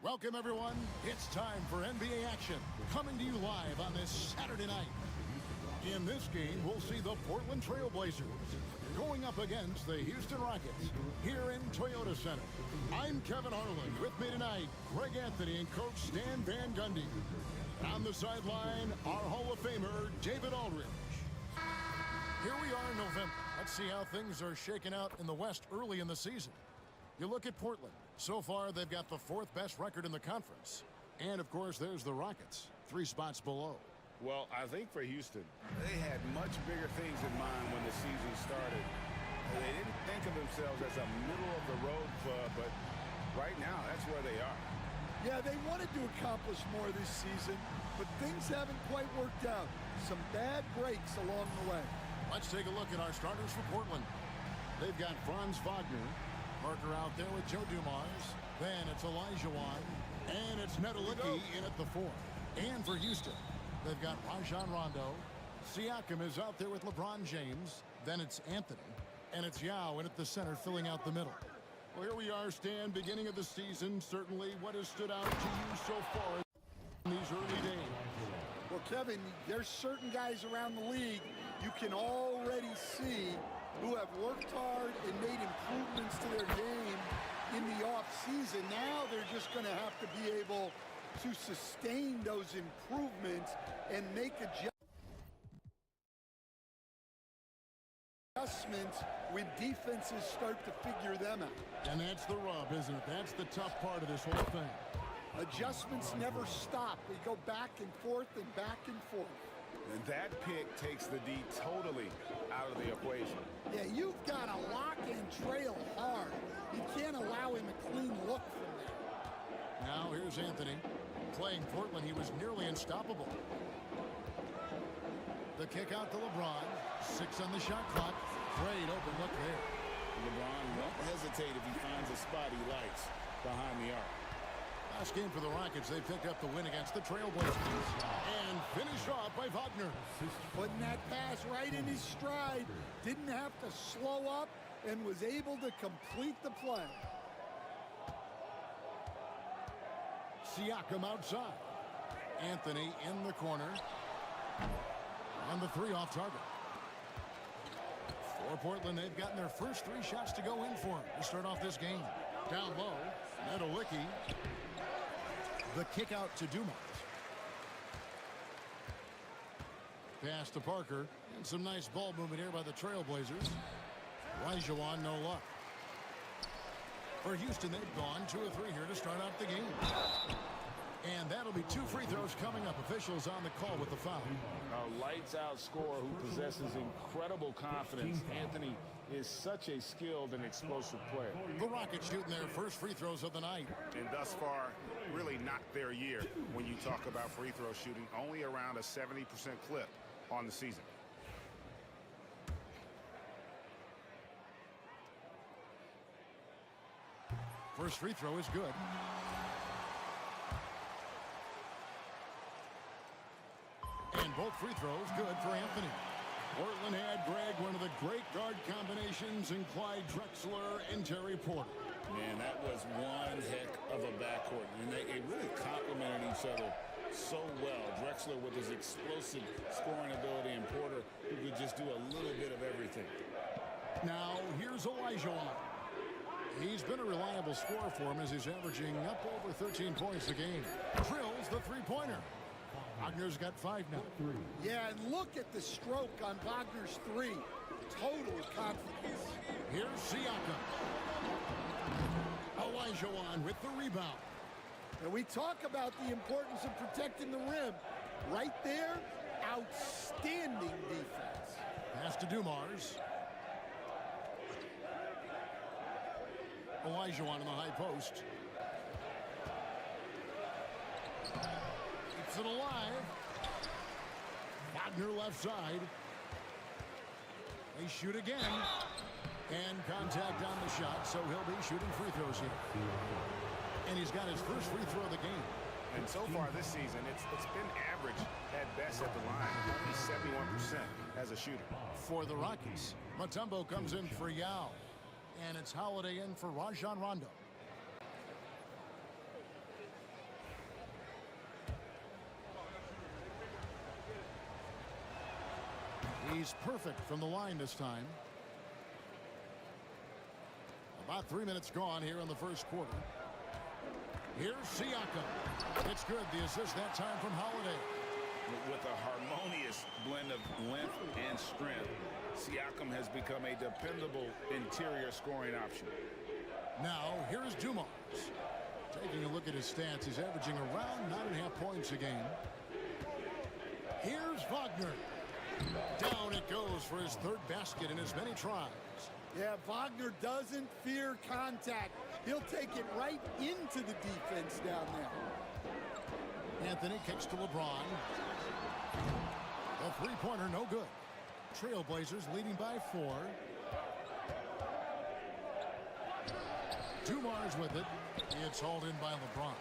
Welcome, everyone. It's time for NBA action, coming to you live on this Saturday night. In this game, we'll see the Portland Trail Blazers going up against the Houston Rockets here in Toyota Center. I'm Kevin Harlan. With me tonight, Greg Anthony and Coach Stan Van Gundy. On the sideline, our Hall of Famer, David Aldridge. Here we are in November. Let's see how things are shaking out in the West early in the season. You look at Portland. So far, they've got the fourth best record in the conference. And, of course, there's the Rockets, 3 spots below. Well, I think for Houston, they had much bigger things in mind when the season started. They didn't think of themselves as a middle-of-the-road club, but right now, that's where they are. Yeah, they wanted to accomplish more this season, but things haven't quite worked out. Some bad breaks along the way. Let's take a look at our starters for Portland. They've got Franz Wagner, Parker out there with Joe Dumars. Then it's Elijah Wan, and it's Nedelicki in at the 4. And for Houston, they've got Rajon Rondo. Siakam is out there with LeBron James. Then it's Anthony, and it's Yao in at the center, filling out the middle. Well, here we are, Stan, beginning of the season. Certainly what has stood out to you so far in these early days? Well, Kevin, there's certain guys around the league you can already see who have worked hard and made improvements to their game in the offseason. Now they're just going to have to be able to sustain those improvements and make adjustments when defenses start to figure them out. And that's the rub, isn't it? That's the tough part of this whole thing. Adjustments never stop. They go back and forth and back and forth. And that pick takes the D totally out of the equation. Yeah, you've got to lock and trail hard. You can't allow him a clean look from there. Now here's Anthony. Playing Portland, he was nearly unstoppable. The kick out to LeBron. 6 on the shot clock. Great open look there. LeBron won't hesitate if he finds a spot he likes behind the arc. Last game for the Rockets, they picked up the win against the Trailblazers. And finished off by Wagner. Putting that pass right in his stride. Didn't have to slow up and was able to complete the play. Siakam outside. Anthony in the corner. And the 3 off target. For Portland, they've gotten their first 3 shots to go in for them to start off this game. Down low, Nedelicki. The kick out to Dumars. Pass to Parker. And some nice ball movement here by the Trailblazers. Elijah Wan, no luck. For Houston, they've gone 2 of 3 here to start out the game. And that'll be 2 free throws coming up. Officials on the call with the foul. A lights-out scorer who possesses incredible confidence. Anthony is such a skilled and explosive player. The Rockets shooting their first free throws of the night. And thus far, really not their year when you talk about free throw shooting. Only around a 70% clip on the season. First free throw is good. And both free throws good for Anthony. Portland had, Greg, one of the great guard combinations in Clyde Drexler and Terry Porter. Man, that was one heck of a backcourt. And they really complemented each other so well. Drexler with his explosive scoring ability and Porter who could just do a little bit of everything. Now, here's Elijah Wan. He's been a reliable scorer for him as he's averaging up over 13 points a game. Drills the three-pointer. Wagner's got 5 now. Yeah, and look at the stroke on Wagner's 3. Total confidence. Here's Siakam. Elijah Wan with the rebound. And we talk about the importance of protecting the rim. Right there, outstanding defense. Pass to Dumars. Elijah Wan in the high post. Keeps it alive. Wagner left side. They shoot again. And contact on the shot, so he'll be shooting free throws here. And he's got his first free throw of the game. And so far this season, it's been average at best at the line. Only 71% as a shooter. For the Rockets, Mutombo comes in for Yao. And it's Holiday in for Rajon Rondo. He's perfect from the line this time. About 3 minutes gone here in the first quarter. Here's Siakam. It's good. The assist that time from Holiday. With a harmonious blend of length and strength, Siakam has become a dependable interior scoring option. Now, here's Dumars. Taking a look at his stats, he's averaging around 9.5 points a game. Here's Wagner. Down it goes for his third basket in as many tries. Yeah, Wagner doesn't fear contact. He'll take it right into the defense down there. Anthony kicks to LeBron. A three-pointer, no good. Trailblazers leading by 4. Dumars with it. It's hauled in by LeBron.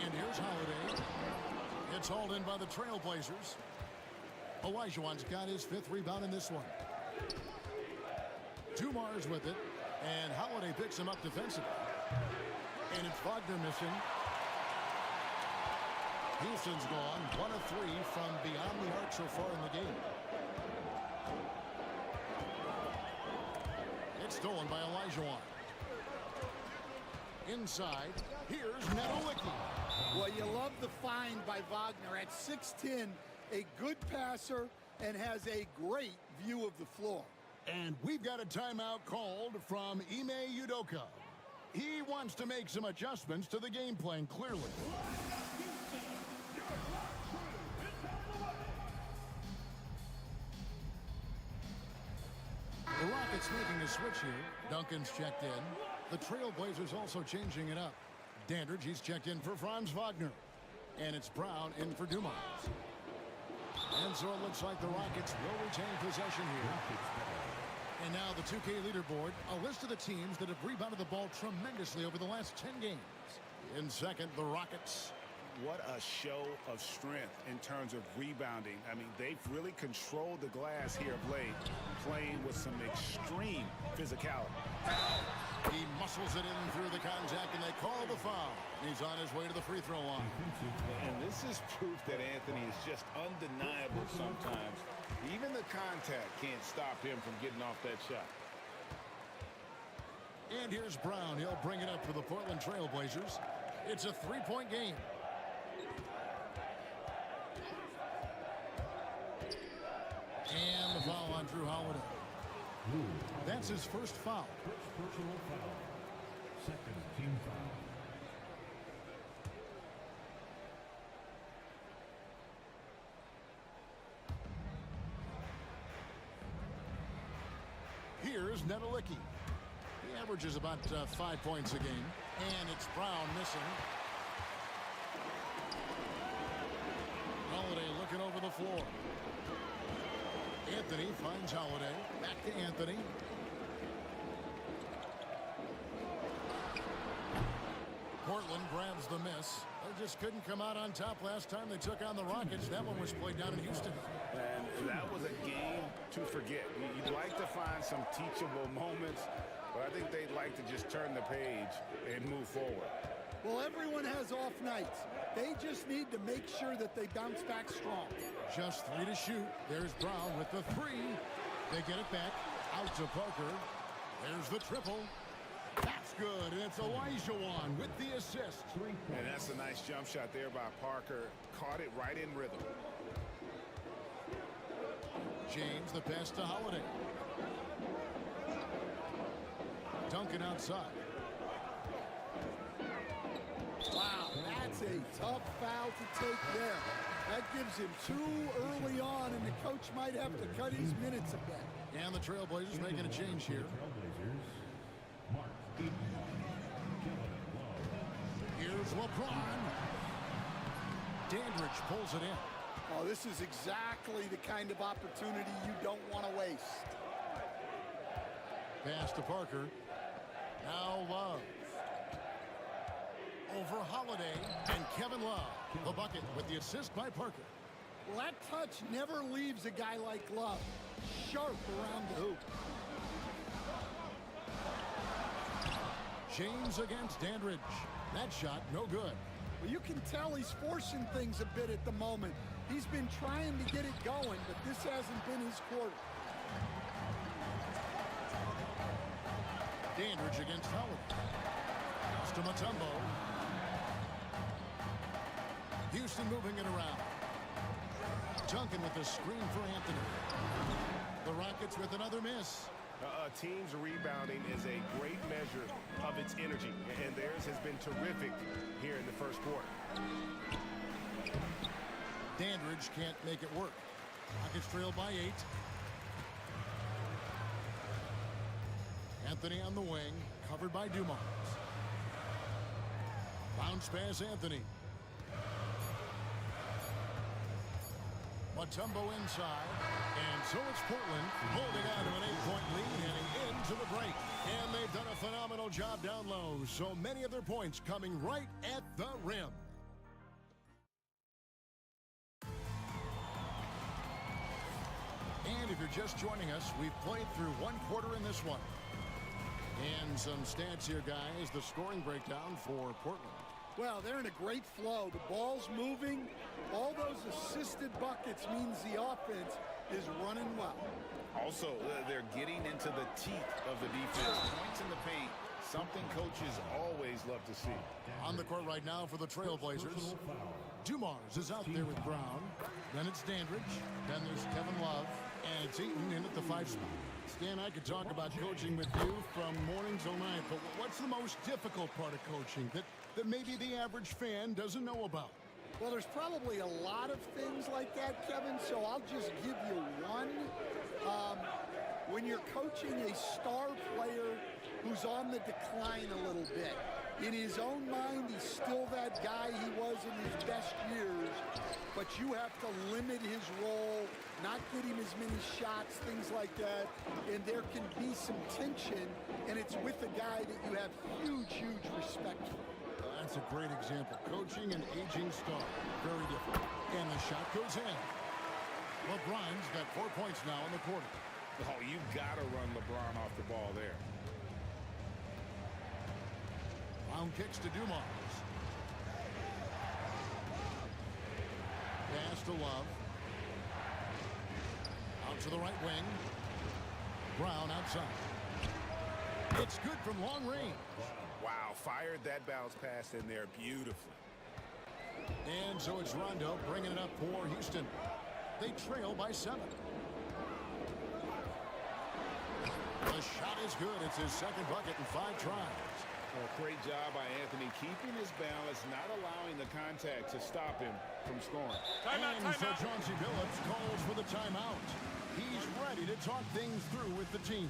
And here's Holiday. It's hauled in by the Trailblazers. Olajuwon's got his 5th rebound in this one. Dumars with it. And Holiday picks him up defensively. And it's Wagner missing. Houston's gone 1 of 3 from beyond the arc so far in the game. It's stolen by Olajuwon. Inside, here's Nowitzki. Well, you love the find by Wagner at 6'10", a good passer, and has a great view of the floor. And we've got a timeout called from Ime Udoka. He wants to make some adjustments to the game plan, clearly. The Rockets making a switch here. Duncan's checked in. The Trailblazers also changing it up. Dandridge, he's checked in for Franz Wagner. And it's Brown in for Dumars. And so it looks like the Rockets will retain possession here. And now the 2K leaderboard, a list of the teams that have rebounded the ball tremendously over the last 10 games. In second, the Rockets. What a show of strength in terms of rebounding. I mean, they've really controlled the glass here of late, playing with some extreme physicality. He muscles it in through the contact, and they call the foul. He's on his way to the free throw line. And this is proof that Anthony is just undeniable sometimes. Even the contact can't stop him from getting off that shot. And here's Brown. He'll bring it up for the Portland Trailblazers. It's a 3-point game. And the foul on Drew Holiday. That's his first foul. Personal foul. Second team foul. Here's Nowitzki. He averages about 5 points a game. And it's Brown missing. Holiday looking over the floor. Anthony finds Holiday. Back to Anthony. Portland grabs the miss. They just couldn't come out on top last time they took on the Rockets. That one was played down in Houston. And that was a game to forget. You'd like to find some teachable moments, but I think they'd like to just turn the page and move forward. Well, everyone has off nights. They just need to make sure that they bounce back strong. Just 3 to shoot. There's Brown with the 3. They get it back. Out to Parker. There's the triple. That's good. And it's Olajuwon with the assist. And that's a nice jump shot there by Parker. Caught it right in rhythm. James, the pass to Holiday. Duncan outside. Wow, that's a tough foul to take there. That gives him 2 early on, and the coach might have to cut his minutes a bit. And the Trailblazers making a change here. Here's LeBron. Dandridge pulls it in. Oh, this is exactly the kind of opportunity you don't want to waste. Pass to Parker. Now Love. Over Holiday and Kevin Love. The bucket with the assist by Parker. Well, that touch never leaves a guy like Love. Sharp around the hoop. James against Dandridge. That shot no good. Well, you can tell he's forcing things a bit at the moment. He's been trying to get it going, but this hasn't been his quarter. Dandridge against Howard. Pass to Mutombo. Houston moving it around. Duncan with the screen for Anthony. The Rockets with another miss. A team's rebounding is a great measure of its energy, and theirs has been terrific here in the first quarter. Dandridge can't make it work. Rockets trail by 8. Anthony on the wing, covered by Dumars. Bounce pass Anthony. Mutombo inside, and so it's Portland holding on to an 8-point lead heading into the break. And they've done a phenomenal job down low, so many of their points coming right at the rim. And if you're just joining us, we've played through one quarter in this one. And some stats here, guys. The scoring breakdown for Portland. Well, they're in a great flow. The ball's moving. All those assisted buckets means the offense is running well. Also, they're getting into the teeth of the defense. Points in the paint, something coaches always love to see. On the court right now for the Trailblazers, Dumars is out there with Brown. Then it's Dandridge. Then there's Kevin Love. And it's Eaton in at the 5 spot. Stan, I could talk about coaching with you from morning till night, but what's the most difficult part of coaching that maybe the average fan doesn't know about? Well, there's probably a lot of things like that, Kevin, so I'll just give you one. When you're coaching a star player who's on the decline a little bit, in his own mind, he's still that guy he was in his best years, but you have to limit his role, not get him as many shots, things like that, and there can be some tension, and it's with a guy that you have huge, huge respect for. That's a great example. Coaching an aging star, very different. And the shot goes in. LeBron's got 4 points now in the quarter. Oh, you got to run LeBron off the ball there. Brown kicks to Dumars. Pass to Love. Out to the right wing. Brown outside. It's good from long range. Wow, fired that bounce pass in there beautifully. And so it's Rondo bringing it up for Houston. They trail by 7. The shot is good. It's his second bucket in 5 tries. Well, great job by Anthony keeping his balance, not allowing the contact to stop him from scoring. So Chauncey Billups calls for the timeout. He's ready to talk things through with the team.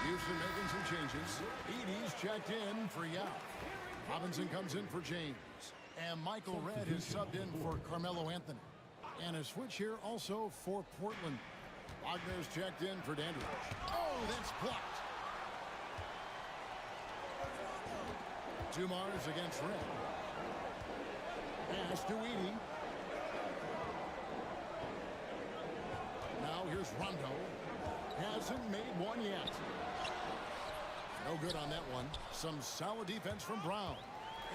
Houston making some changes. Edie's checked in for Yao. Robinson comes in for James. And Michael Redd is subbed in for Carmelo Anthony. And a switch here also for Portland. Wagner's checked in for Dandridge. Oh, that's blocked. Dumars against Redd. Pass to Edie. Now here's Rondo. Hasn't made one yet. No good on that one. Some solid defense from Brown.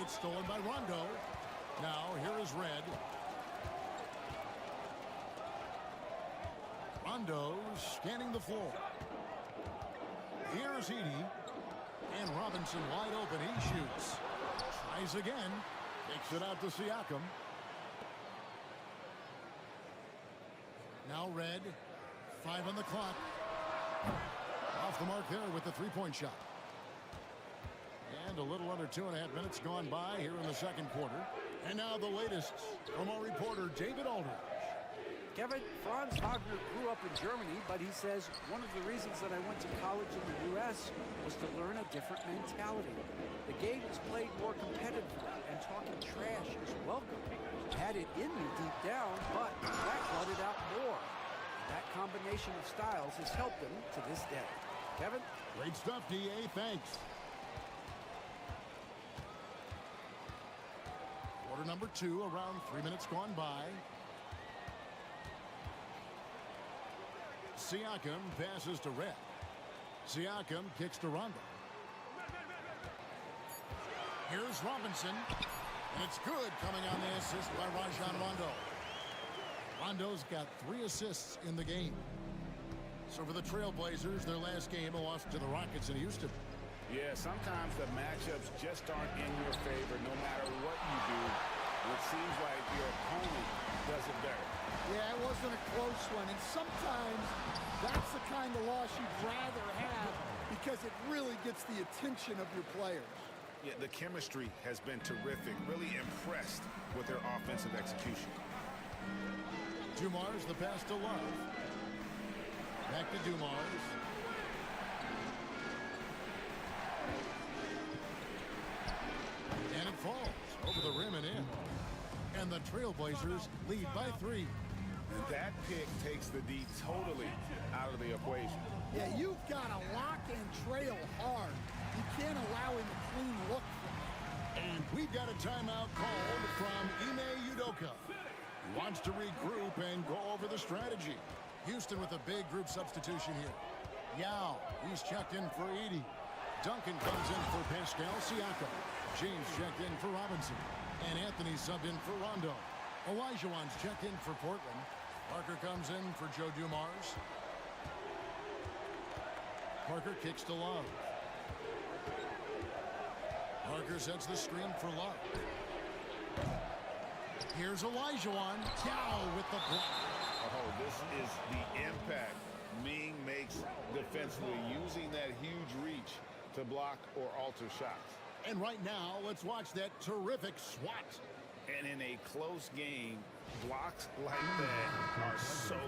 It's stolen by Rondo. Now here is Redd. Rondo scanning the floor. Here's Edie. And Robinson wide open. He shoots. Tries again. Takes it out to Siakam. Now Redd. 5 on the clock. Off the mark there with the 3-point shot. And a little under 2.5 minutes gone by here in the second quarter. And now the latest from our reporter, David Aldridge. Kevin, Franz Wagner grew up in Germany, but he says one of the reasons that I went to college in the U.S. was to learn a different mentality. The game is played more competitively, and talking trash is welcome. Had it in me deep down, but that brought it out more. That combination of styles has helped him to this day. Kevin? Great stuff, D.A. Thanks. Quarter number 2, around 3 minutes gone by. Siakam passes to Red. Siakam kicks to Rondo. Here's Robinson. And it's good, coming on the assist by Rajon Rondo. Rondo's got 3 assists in the game. So for the Trailblazers, their last game, a loss to the Rockets in Houston. Yeah, sometimes the matchups just aren't in your favor no matter what you do. It seems like your opponent does it better. Yeah, it wasn't a close one. And sometimes that's the kind of loss you'd rather have because it really gets the attention of your players. Yeah, the chemistry has been terrific. Really impressed with their offensive execution. Dumars, the pass to Love. Back to Dumars. And it falls over the rim and in. And the Trailblazers lead by 3. And that pick takes the D totally out of the equation. Yeah, you've got to lock and trail hard. You can't allow him a clean look. And we've got a timeout called from Ime Udoka. He wants to regroup and go over the strategy. Houston with a big group substitution here. Yao, he's checked in for Edey. Duncan comes in for Pascal Siakam. James checked in for Robinson. And Anthony subbed in for Rondo. Olajuwon's checked in for Portland. Parker comes in for Joe Dumars. Parker kicks to Love. Parker sets the screen for Love. Here's Olajuwon. Yao with the block. Oh, this is the impact Ming makes defensively, using that huge reach to block or alter shots. And right now, let's watch that terrific swat. And in a close game, blocks like that are so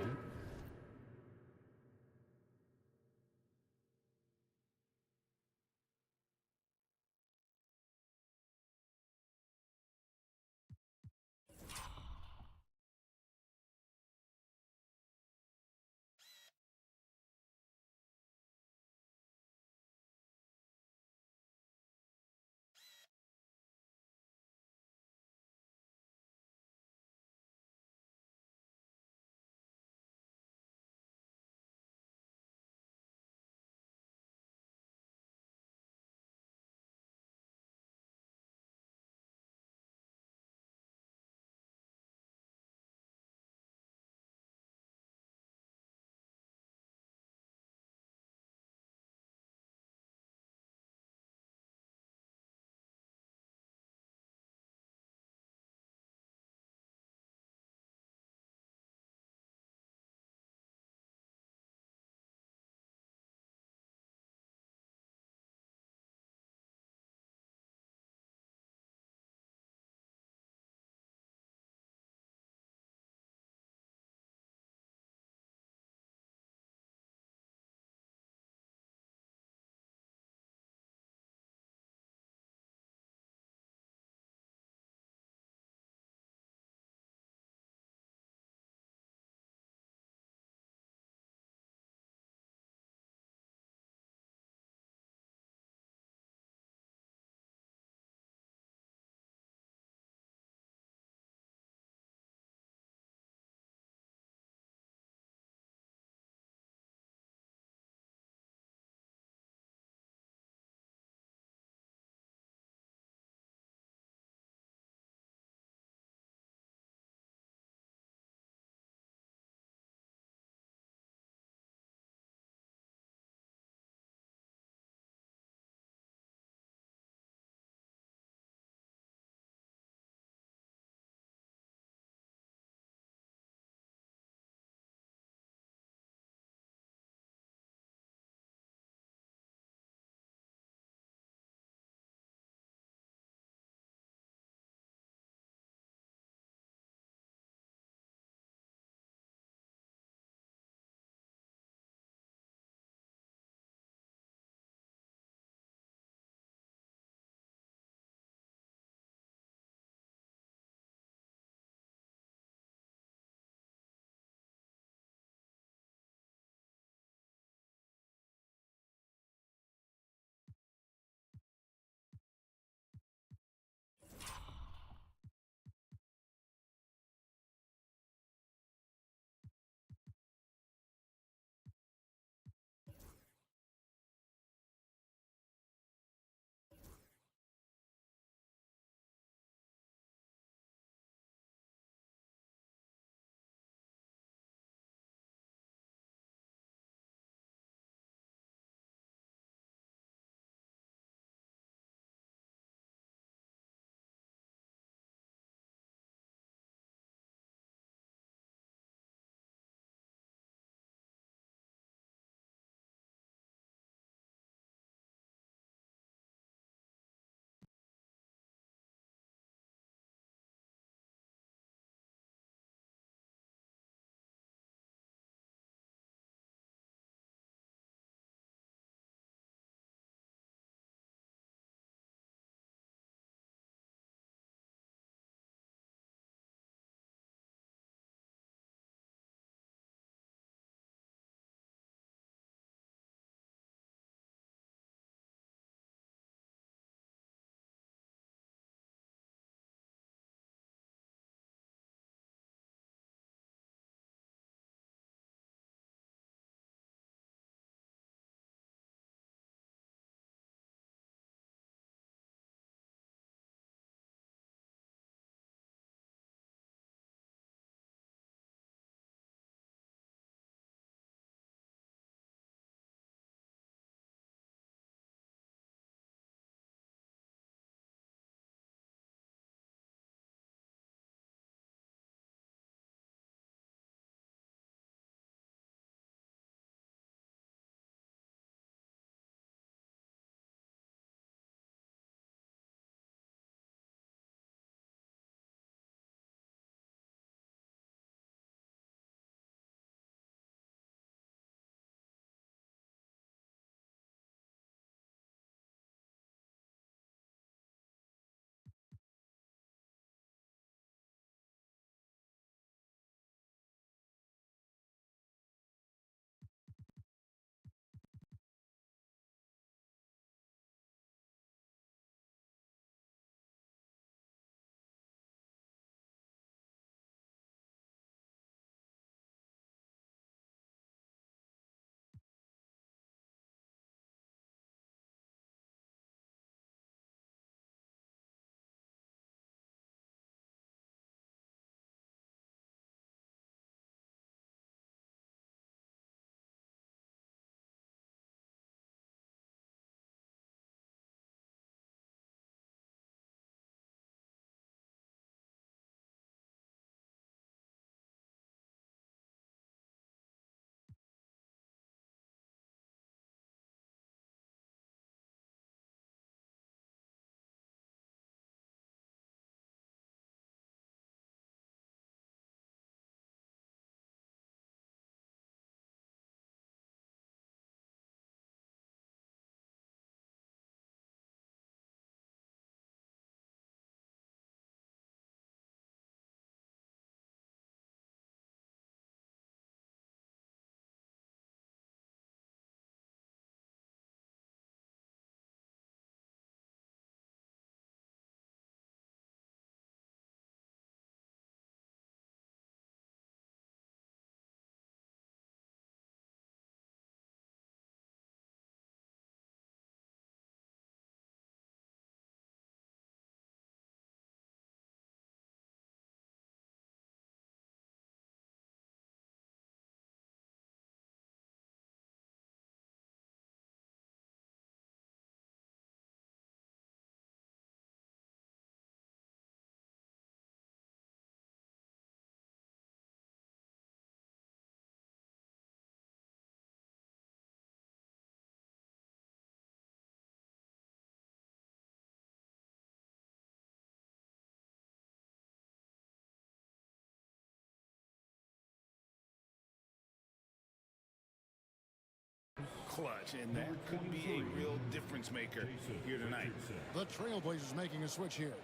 clutch, and that could be a real difference maker here tonight. The Trailblazers making a switch here.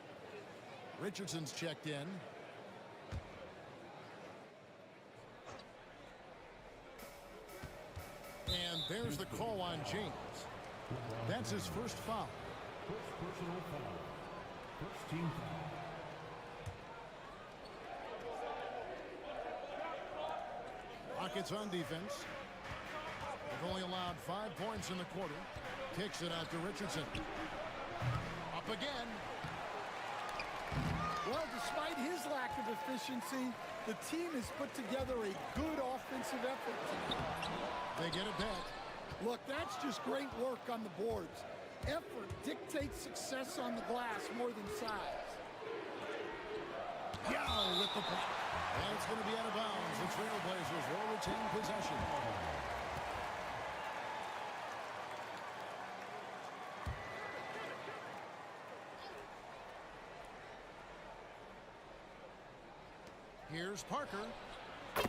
Richardson's checked in. And there's the call on James. That's his first foul. First personal foul. First team foul. Rockets on defense. They've only allowed 5 points in the quarter. Kicks it out to Richardson. Up again. Well, despite his lack of efficiency, the team has put together a good offensive effort tonight. They get it back. Look, that's just great work on the boards. Effort dictates success on the glass more than size. Yao with the block. And it's going to be out of bounds. The Trailblazers will retain possession. Here's Parker.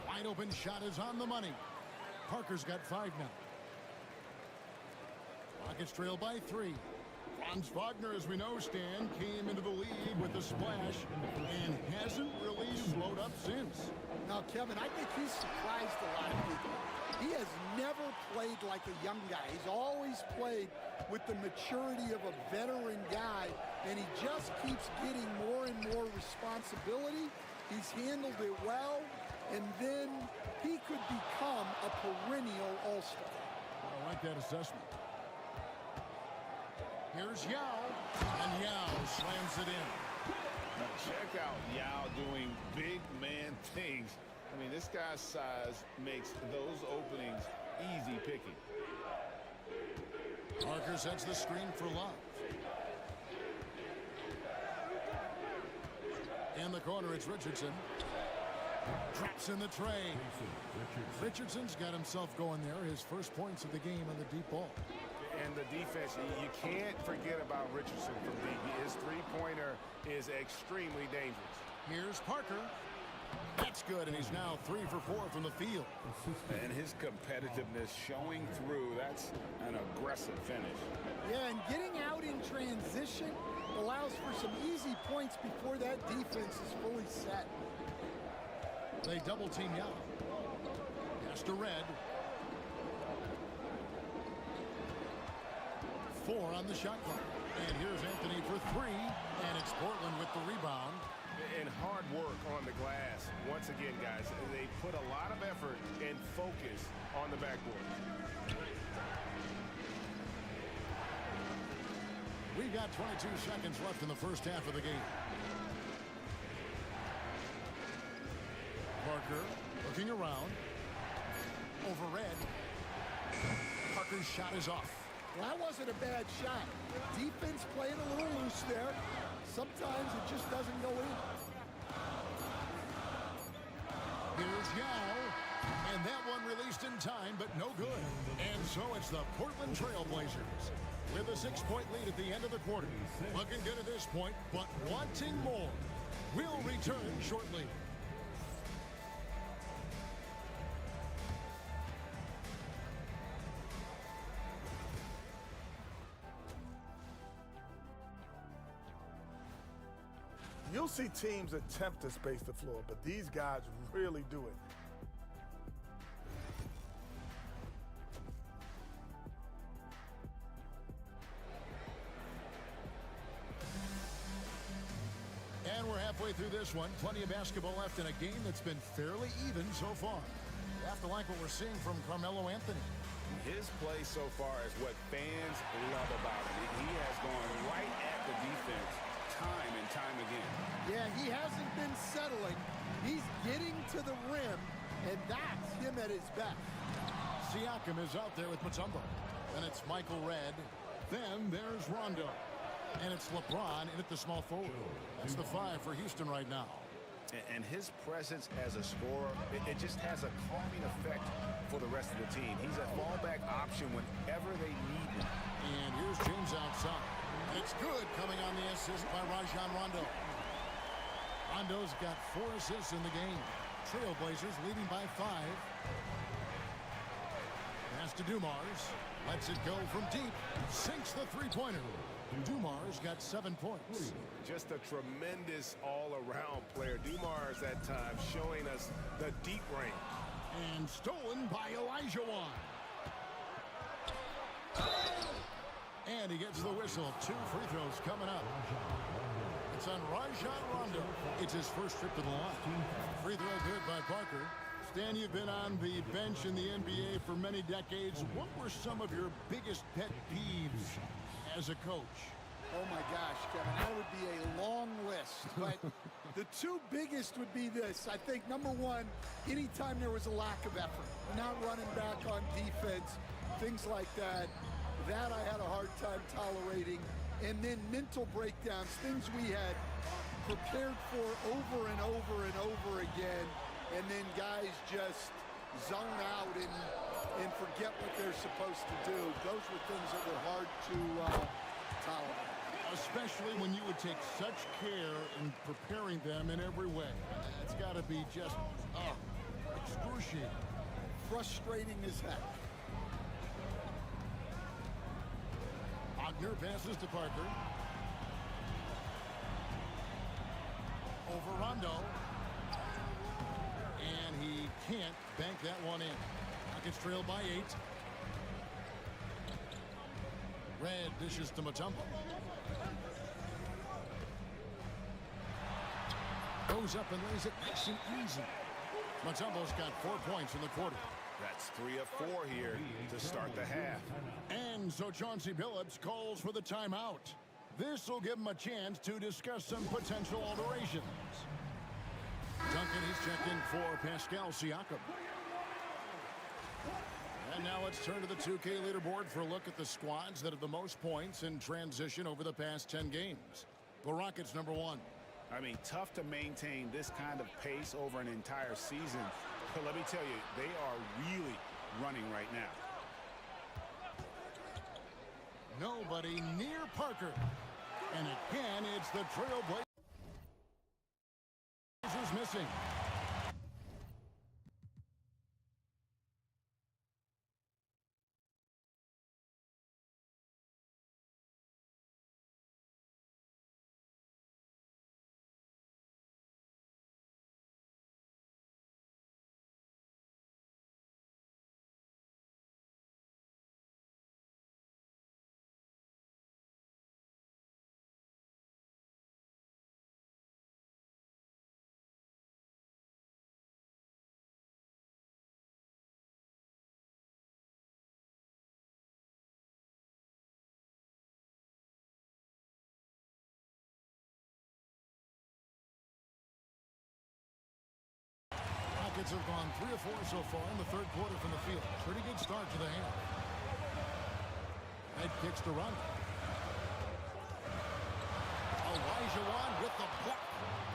Wide open shot is on the money. Parker's got 5 now. Rockets trail by 3. Franz Wagner, as we know, Stan, came into the league with a splash and hasn't really slowed up since. Now, Kevin, I think he's surprised a lot of people. He has never played like a young guy. He's always played with the maturity of a veteran guy, and he just keeps getting more and more responsibility. He's handled it well, and then he could become a perennial all-star. I like that assessment. Here's Yao, and Yao slams it in. Now check out Yao doing big man things. I mean, this guy's size makes those openings easy picking. Parker sets the screen for Love. In the corner, it's Richardson. Drops in the tray. Richardson's got himself going there. His first points of the game on the deep ball. And the defense, you can't forget about Richardson from deep. His three-pointer is extremely dangerous. Here's Parker. That's good, and he's now 3 for 4 from the field. And his competitiveness showing through. That's an aggressive finish. Yeah, and getting out in transition allows for some easy points before that defense is fully set. They double team Yao. Pass to Red. 4 on the shot clock. And here's Anthony for 3. And it's Portland with the rebound. And hard work on the glass. Once again, guys, they put a lot of effort and focus on the backboard. We've got 22 seconds left in the first half of the game. Parker looking around. Over Red. Parker's shot is off. Well, that wasn't a bad shot. Defense playing a little loose there. Sometimes it just doesn't go in. Here's Yao. And that one released in time, but no good. And so it's the Portland Trailblazers with a 6-point lead at the end of the quarter. Looking good at this point, but wanting more. We'll return shortly. You'll see teams attempt to space the floor, but these guys really do it. And we're halfway through this one. Plenty of basketball left in a game that's been fairly even so far. You have to like what we're seeing from Carmelo Anthony. His play so far is what fans love about him. He has gone right at the defense time and time again. Yeah, he hasn't been settling. He's getting to the rim, and that's him at his best. Siakam is out there with Mutombo. Then it's Michael Red. Then there's Rondo. And it's LeBron in at the small forward. That's the 5 for Houston right now. And his presence as a scorer, it just has a calming effect for the rest of the team. He's a fallback option whenever they need him. And here's James outside. It's good coming on the assist by Rajon Rondo. Rondo's got 4 assists in the game. Trailblazers leading by 5. Pass to Dumars. Lets it go from deep. Sinks the three-pointer. Dumars got 7 points. Just a tremendous all-around player. Dumars at times showing us the deep range. And stolen by Elijah Wan. And he gets the whistle. 2 free throws coming up. It's on Rajon Rondo. It's his first trip to the line. Free throw good by Parker. Stan, you've been on the bench in the NBA for many decades. What were some of your biggest pet peeves as a coach? Oh my gosh, Kevin, that would be a long list. But the 2 biggest would be this. I think number 1, anytime there was a lack of effort, not running back on defense, things like that, that I had a hard time tolerating. And then mental breakdowns, things we had prepared for over and over and over again. And then guys just zone out and forget what they're supposed to do. Those were things that were hard to tolerate. Especially when you would take such care in preparing them in every way. It's got to be just, excruciating. Frustrating as heck. Wagner passes to Parker. Over Rondo. And he can't bank that one in. Rockets trail by 8. Red dishes to Mutombo. Goes up and lays it nice and easy. Mutombo's got 4 points in the quarter. That's 3 of 4 here to start the half. And so Chauncey Billups calls for the timeout. This will give him a chance to discuss some potential alterations. Duncan, he's checked in for Pascal Siakam. And now let's turn to the 2K leaderboard for a look at the squads that have the most points in transition over the past 10 games. The Rockets number 1. I mean, tough to maintain this kind of pace over an entire season. But let me tell you, they are really running right now. Nobody near Parker. And again, it's the Trailblazers missing. Rockets have gone 3 of 4 so far in the third quarter from the field. Pretty good start to the half. Red kicks to Rondo. Elijah Wan with the block.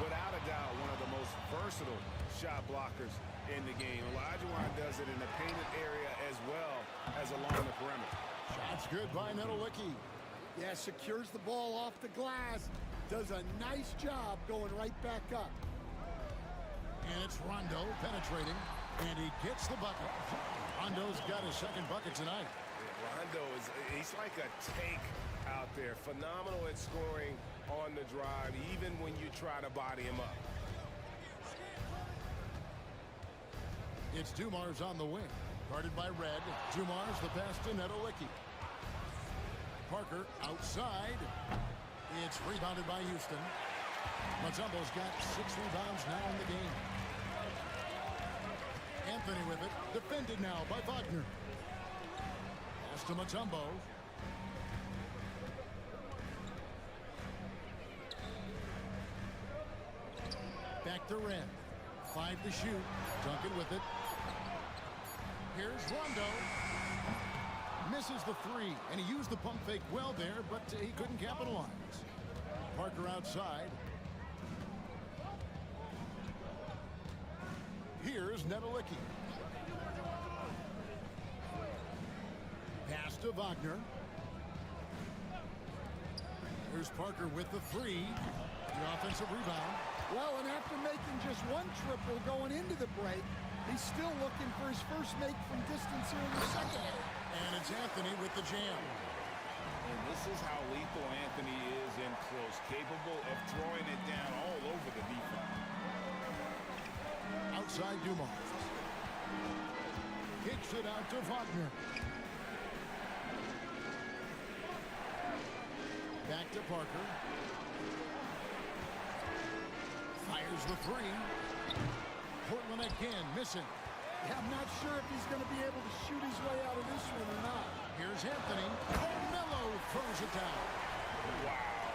Without a doubt, one of the most versatile shot blockers in the game. Elijah Wan does it in the painted area as well as along the perimeter. Shots good by Nedolicki. Yeah, secures the ball off the glass. Does a nice job going right back up. And it's Rondo penetrating, and he gets the bucket. Rondo's got his second bucket tonight. Yeah, Rondo he's like a tank out there. Phenomenal at scoring on the drive, even when you try to body him up. It's Dumars on the wing. Guarded by Red. Dumars the pass to Nedolicki. Parker outside. It's rebounded by Houston. Mutombo's got 6 rebounds now in the game. Anthony with it. Defended now by Wagner. Pass to Mutombo. Back to Red. 5 to shoot. Duncan with it. Here's Rondo. Misses the 3, and he used the pump fake well there, but he couldn't capitalize. Parker outside. Here's Nedolicki. Pass to Wagner. Here's Parker with the 3. The offensive rebound. Well, and after making just 1 triple going into the break, He's still looking for his first make from distance here in the second. And it's Anthony with the jam. And this is how lethal Anthony is in close, capable of throwing it down all over the defense. Outside Dumas. Kicks it out to Wagner. Back to Parker. Fires the three. Portland again, missing. Yeah, I'm not sure if he's going to be able to shoot his way out of this one or not. Here's Anthony. Carmelo throws it down. Wow.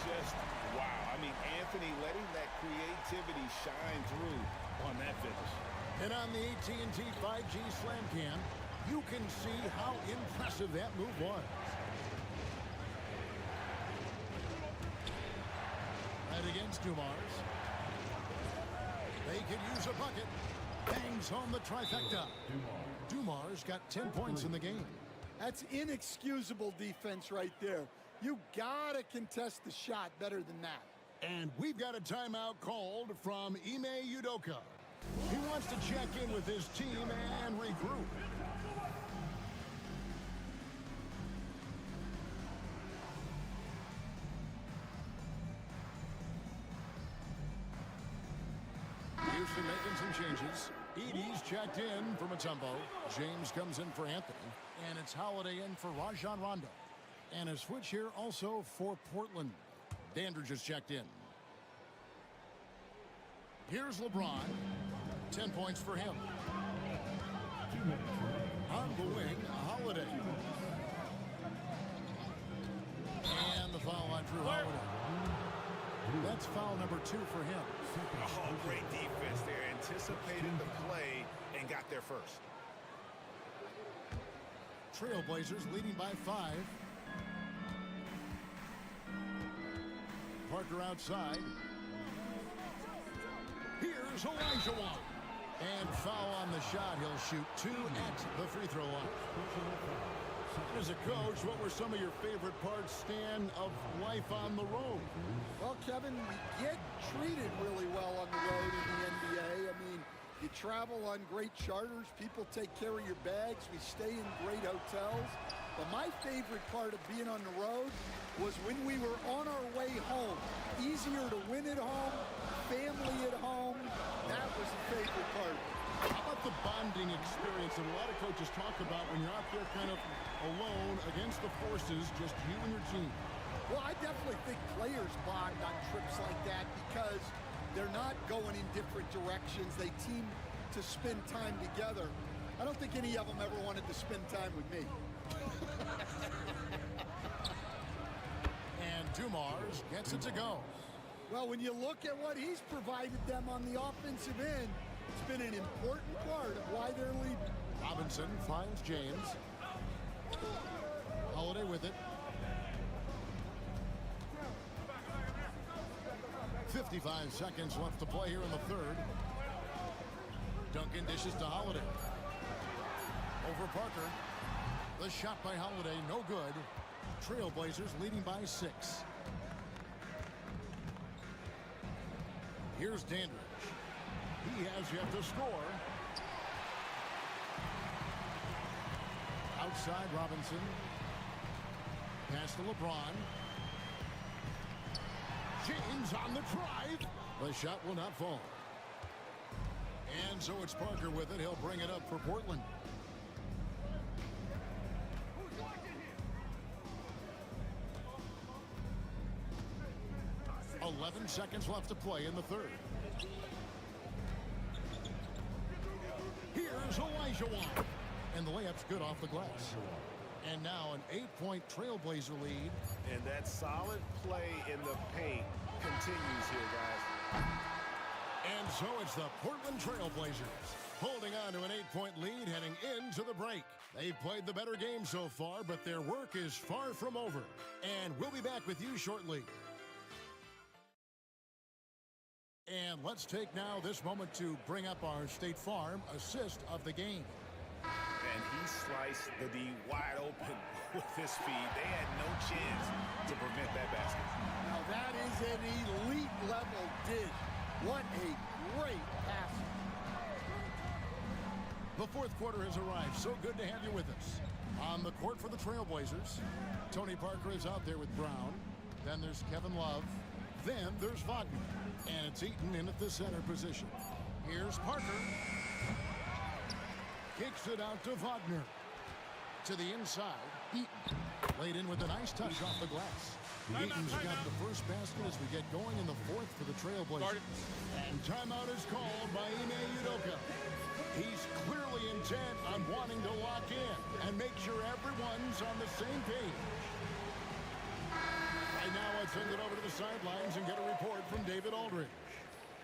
Just wow. I mean, Anthony letting that creativity shine through on that finish. And on the AT&T 5G Slam Cam, you can see how impressive that move was. Right against Dumars. They could use a bucket. Bangs home the trifecta. Dumars got 10 points in the game. That's inexcusable defense right there. You gotta contest the shot better than that. And we've got a timeout called from Ime Udoka. He wants to check in with his team and regroup. Houston making some changes. Edie's checked in for Mutombo. James comes in for Anthony. And it's Holiday in for Rajon Rondo. And a switch here also for Portland. Dandridge has checked in. Here's LeBron. 10 points for him. On the wing, Holiday. And the foul on Drew Holiday. That's foul number 2 for him. Oh, great defense there. Anticipated the play and got there first. Trailblazers leading by 5. Parker outside. Here's Olajuwon. And foul on the shot. He'll shoot 2 at the free throw line. As a coach, what were some of your favorite parts, Stan, of life on the road? Well, Kevin, we get treated really well on the road in the NBA. I mean, you travel on great charters. People take care of your bags. We stay in great hotels. But my favorite part of being on the road was when we were on our way home. Easier to win at home, family at home. That was the favorite part. How about the bonding experience that a lot of coaches talk about when you're out there kind of alone against the forces, just you and your team? Well, I definitely think players bond on trips like that because they're not going in different directions. They team to spend time together. I don't think any of them ever wanted to spend time with me. And Dumars gets it to go. Well, when you look at what he's provided them on the offensive end, it's been an important part of why they're leading. Robinson finds James. Holiday with it. 55 seconds left to play here in the third. Duncan dishes to Holiday. Over Parker. The shot by Holiday, no good. Trailblazers leading by 6. Here's Dandridge. He has yet to score. Outside Robinson. Pass to LeBron. James on the drive. The shot will not fall. And so it's Parker with it. He'll bring it up for Portland. .11 seconds left to play in the third. Here's Olajuwon. And the layup's good off the glass. And now an 8-point Trailblazer lead. And that solid play in the paint continues here, guys. And so it's the Portland Trailblazers holding on to an 8-point lead heading into the break. They've played the better game so far, but their work is far from over. And we'll be back with you shortly. And let's take now this moment to bring up our State Farm assist of the game. And he sliced the D wide open with his feed. They had no chance to prevent that basket. Now that is an elite level dish. What a great pass. The fourth quarter has arrived. So good to have you with us. On the court for the Trailblazers, Tony Parker is out there with Brown. Then there's Kevin Love. Then there's Wagner. And it's Eaton in at the center position. Here's Parker. Kicks it out to Wagner. To the inside, Eaton. Laid in with a nice touch off the glass. Eaton's got the first basket as we get going in the fourth for the Trailblazers. And timeout is called by Ime Udoka. He's clearly intent on wanting to lock in and make sure everyone's on the same page. Right now, let's send it over to the sidelines and get a report from David Aldridge.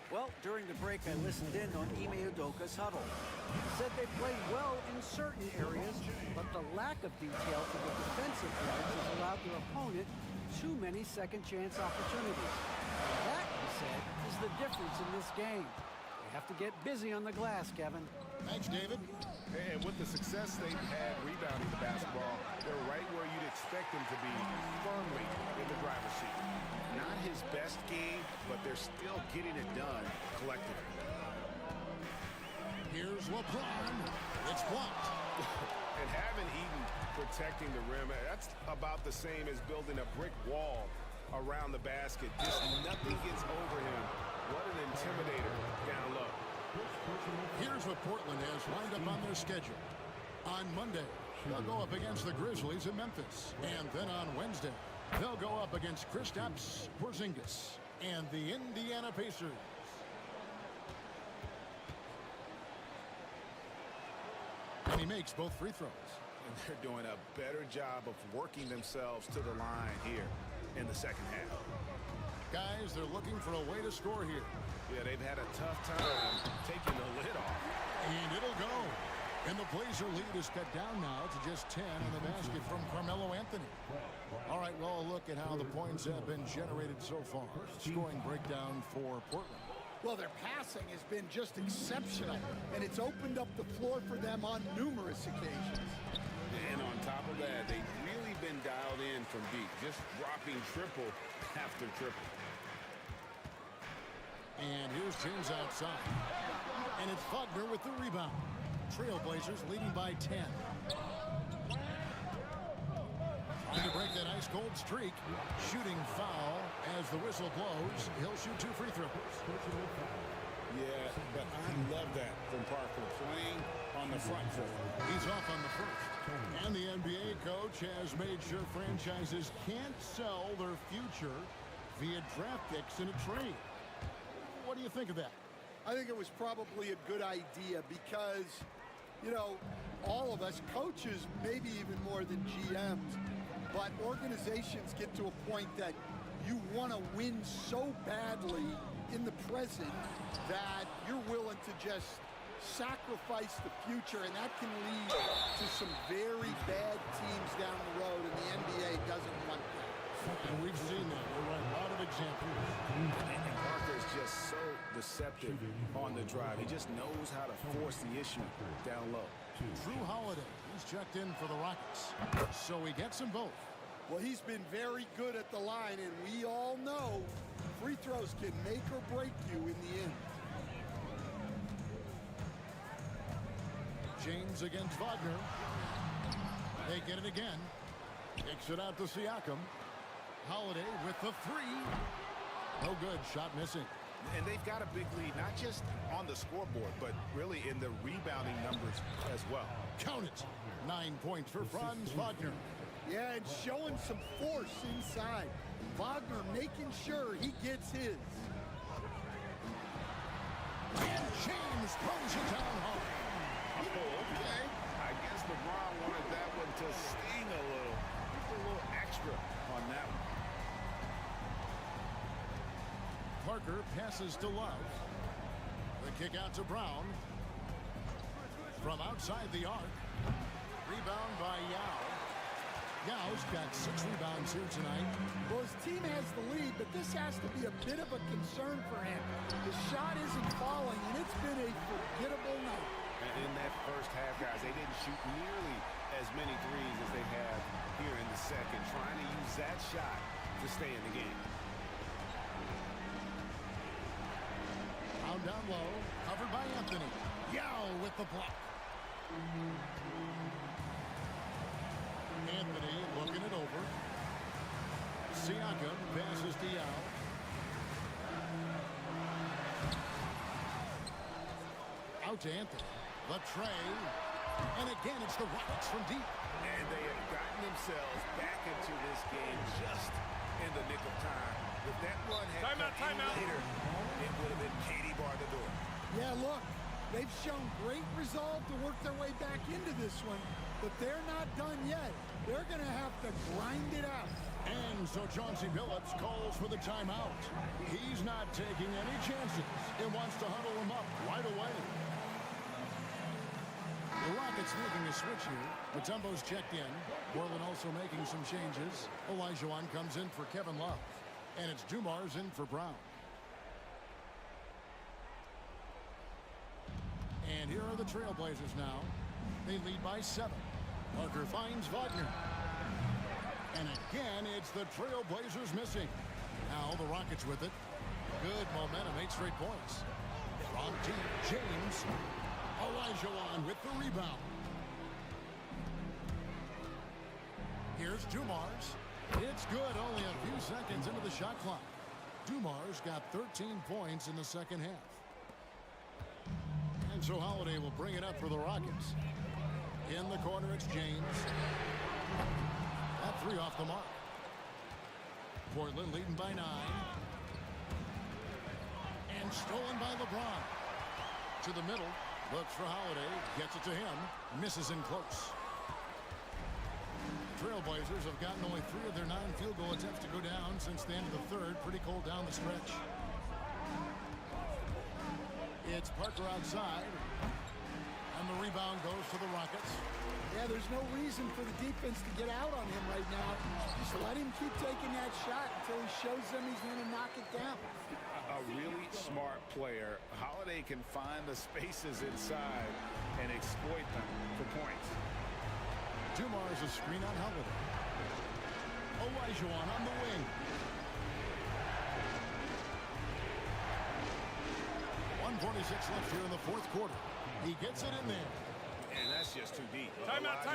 Well, during the break, I listened in on Ime Udoka's huddle. He said they played well in certain areas, but the lack of detail for the defensive players has allowed their opponent too many second-chance opportunities. That, he said, is the difference in this game. They have to get busy on the glass, Kevin. Thanks, David. And with the success they've had rebounding the basketball, they're right where you'd expect them to be, firmly in the driver's seat. Not his best game, but they're still getting it done collectively. Here's LeBron. It's blocked. And having Eaton protecting the rim, that's about the same as building a brick wall around the basket. Just nothing gets over him. What an intimidator down low. Here's what Portland has lined up on their schedule. On Monday, they'll go up against the Grizzlies in Memphis. And then on Wednesday, they'll go up against Kristaps Porzingis and the Indiana Pacers. And he makes both free throws. And they're doing a better job of working themselves to the line here in the second half. Guys, they're looking for a way to score here. Yeah, they've had a tough time taking the lid off. And it'll go. And the Blazer lead is cut down now to just 10 on the basket from Carmelo Anthony. All right, well, look at how the points have been generated so far. Scoring breakdown for Portland. Well, their passing has been just exceptional, and it's opened up the floor for them on numerous occasions. And on top of that, they've really been dialed in from deep, just dropping triple after triple. And here's James outside. And it's Wagner with the rebound. Trailblazers leading by 10. Trying to break that ice-cold streak. Shooting foul as the whistle blows. He'll shoot 2 free throws. Yeah, but I love that from Parker, playing on the front foot. He's off on the first. And the NBA coach has made sure franchises can't sell their future via draft picks in a trade. What do you think of that? I think it was probably a good idea because, you know, all of us, coaches, maybe even more than GMs, but organizations get to a point that you want to win so badly in the present that you're willing to just sacrifice the future, and that can lead to some very bad teams down the road, and the NBA doesn't want that. And we've seen that. There are a lot of examples. And Parker is just so deceptive on the drive. He just knows how to force the issue down low. Drew Holiday, he's checked in for the Rockets. So he gets them both. Well, he's been very good at the line, and we all know free throws can make or break you in the end. James against Wagner. They get it again. Kicks it out to Siakam. Holiday with the 3. No good. Shot missing. And they've got a big lead, not just on the scoreboard, but really in the rebounding numbers as well. Count it. 9 points for Franz Wagner. Yeah, and showing some force inside. Wagner making sure he gets his. And James throws it down hard. Oh, okay. I guess LeBron wanted that one to sting a little. Just a little extra on that one. Parker passes to Love. The kick out to Brown. From outside the arc. Rebound by Yao. Yao's got 6 rebounds here tonight. Well, his team has the lead, but this has to be a bit of a concern for him. The shot isn't falling, and it's been a forgettable night. And in that first half, guys, they didn't shoot nearly as many threes as they have here in the second, trying to use that shot to stay in the game. Down low, covered by Anthony. Yao with the block. Anthony looking it over. Siakam passes Diaw. Out to Anthony. The tray. And again, it's the Rockets from deep. And they have gotten themselves back into this game just in the nick of time. If that run had come any later, it would have been Katie bar the door. Yeah, look, they've shown great resolve to work their way back into this one, but they're not done yet. They're going to have to grind it out. And so Chauncey Billups calls for the timeout. He's not taking any chances and wants to huddle him up right away. The Rockets making a switch here. Mutombo's checked in. Portland also making some changes. Olajuwon comes in for Kevin Love. And it's Dumars in for Brown. And here are the Trailblazers now. They lead by 7. Parker finds Wagner. And again, it's the Trailblazers missing. Now the Rockets with it. Good momentum, 8 straight points. From deep, James. Olajuwon with the rebound. Here's Dumars. It's good, only a few seconds into the shot clock. Dumars got 13 points in the second half. And so Holiday will bring it up for the Rockets. In the corner, it's James. That 3 off the mark. Portland leading by 9. And stolen by LeBron. To the middle. Looks for Holiday. Gets it to him. Misses in close. Trailblazers have gotten only 3 of their 9 field goal attempts to go down since the end of the third. Pretty cold down the stretch. It's Parker outside. And the rebound goes to the Rockets. Yeah, there's no reason for the defense to get out on him right now. Just let him keep taking that shot until he shows them he's going to knock it down. A really smart player. Holiday can find the spaces inside and exploit them for points. Dumars a screen on Holiday. Olajuwon on the wing. 1:46 left here in the fourth quarter. He gets it in there. And that's just too deep. Timeout.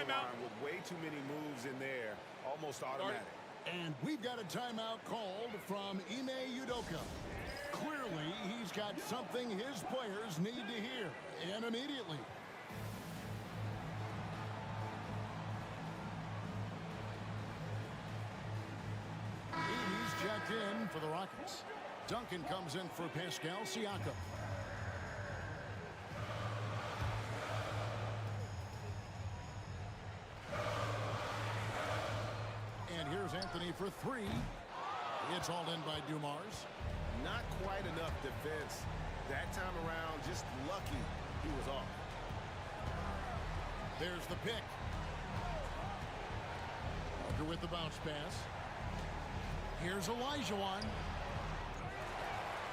With way too many moves in there. Almost automatic. And we've got a timeout called from Ime Udoka. Clearly, he's got something his players need to hear. And immediately. He's checked in for the Rockets. Duncan comes in for Pascal Siakam. And here's Anthony for 3. It's hauled in by Dumars. Not quite enough defense. That time around, just lucky he was off. There's the pick. Parker with the bounce pass. Here's Olajuwon.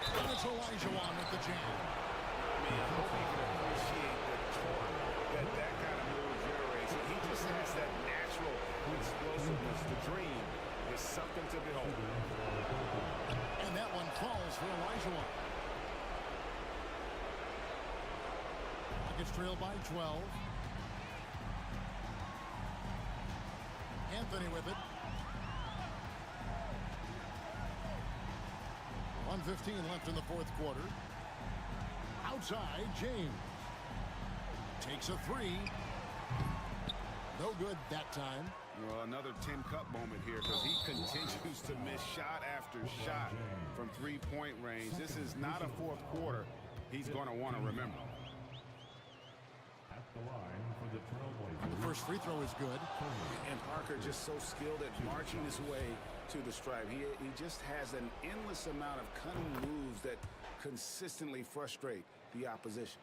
And it's Olajuwon with the jam. I mean, I hope he can appreciate the torque that kind of move generates. He just has that natural explosiveness. The dream is something to behold. And that one falls for Olajuwon. Rockets trail by 12. Anthony with it. 1:15 left in the fourth quarter. Outside, James. Takes a 3. No good that time. Well, another Tim Cup moment here because he continues to miss shot after shot from three-point range. This is not a fourth quarter he's going to want to remember. At the line for the Trailblazers. The first free throw is good. And Parker just so skilled at marching his way to the stripe. He just has an endless amount of cunning moves that consistently frustrate the opposition.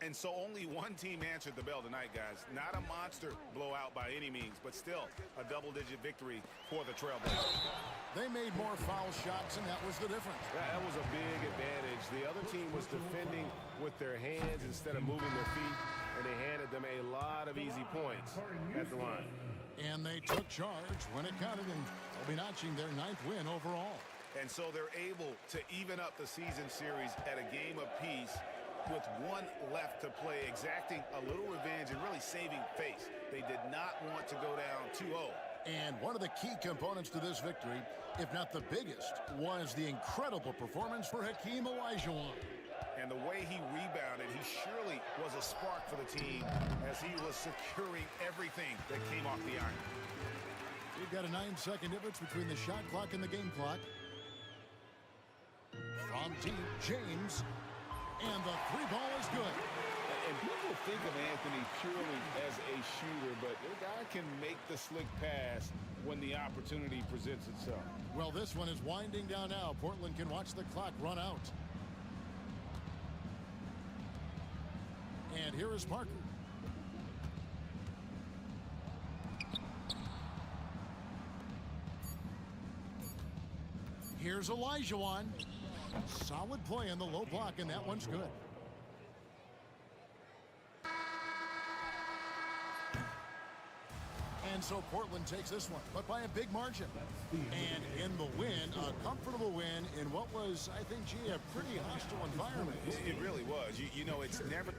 And so only one team answered the bell tonight, guys. Not a monster blowout by any means, but still a double-digit victory for the Trailblazers. They made more foul shots, and that was the difference. That was a big advantage. The other team was defending with their hands instead of moving their feet, and they handed them a lot of easy points at the line. And they took charge when it counted, and they'll be notching their 9th win overall. And so they're able to even up the season series at a game apiece. with 1 left to play, exacting a little revenge and really saving face. They did not want to go down 2-0. And one of the key components to this victory, if not the biggest, was the incredible performance for Hakeem Olajuwon. And the way he rebounded, he surely was a spark for the team as he was securing everything that came off the iron. We've got a 9-second difference between the shot clock and the game clock. From deep, James, and the 3-ball is good. And people think of Anthony purely as a shooter, but the guy can make the slick pass when the opportunity presents itself. Well, this one is winding down now. Portland can watch the clock run out. And here is Parker. Here's Olajuwon. Solid play in the low block, and that one's good. And so Portland takes this one, but by a big margin. And in the win, a comfortable win in what was, I think, gee, a pretty hostile environment. It really was. You know, it's never...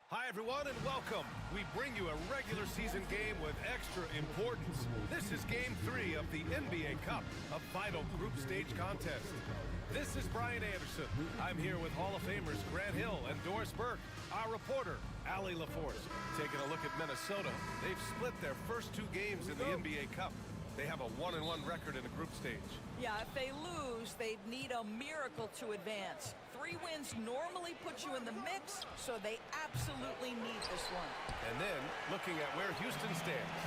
Hi, everyone, and welcome. We bring you a regular season game with extra importance. This is Game 3 of the NBA Cup, a final group stage contest. This is Brian Anderson. I'm here with Hall of Famers Grant Hill and Doris Burke, our reporter, Allie LaForce. Taking a look at Minnesota, they've split their first 2 games in the NBA Cup. They have a 1-1 record in the group stage. Yeah, if they lose, they'd need a miracle to advance. 3 wins normally put you in the mix, so they absolutely need this one. And then, looking at where Houston stands.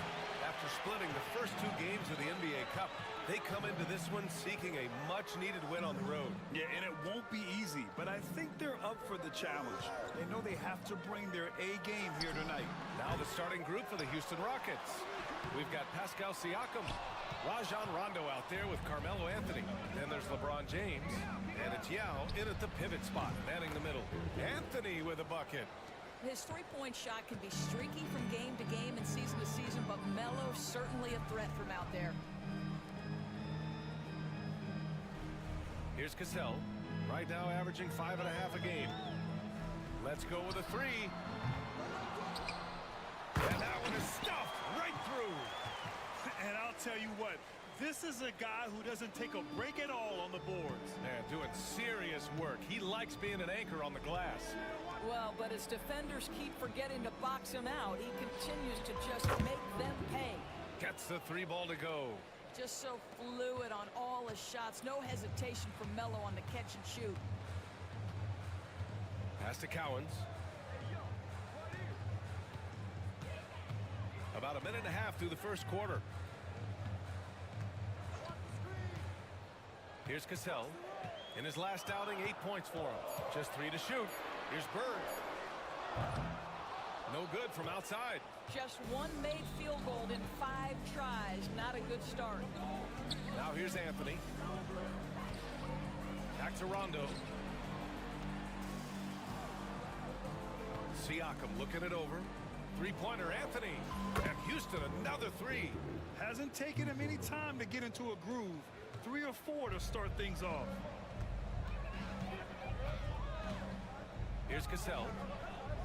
After splitting the first 2 games of the NBA Cup, they come into this one seeking a much-needed win on the road. Yeah, and it won't be easy, but I think they're up for the challenge. They know they have to bring their A game here tonight. Now the starting group for the Houston Rockets. We've got Pascal Siakam, Rajon Rondo out there with Carmelo Anthony. Then there's LeBron James, and it's Yao in at the pivot spot, manning the middle. Anthony with a bucket. His three-point shot can be streaky from game to game and season to season, but Melo's certainly a threat from out there. Here's Cassell, right now averaging 5.5 a game. Let's go with a 3. And that one is stuffed right through. And I'll tell you what, this is a guy who doesn't take a break at all on the boards. Man, doing serious work. He likes being an anchor on the glass. Well, but as defenders keep forgetting to box him out, he continues to just make them pay. Gets the 3 ball to go. Just so fluid on all his shots. No hesitation from Melo on the catch and shoot. Pass to Cowens. About a minute and a half through the first quarter. Here's Cassell. In his last outing, 8 points for him. Just 3 to shoot. Here's Bird. No good from outside. Just 1 made field goal in 5 tries. Not a good start. Now here's Anthony. Back to Rondo. Siakam looking it over. Three-pointer, Anthony. And Houston, another three. Hasn't taken him any time to get into a groove. 3 or 4 to start things off. Here's Cassell.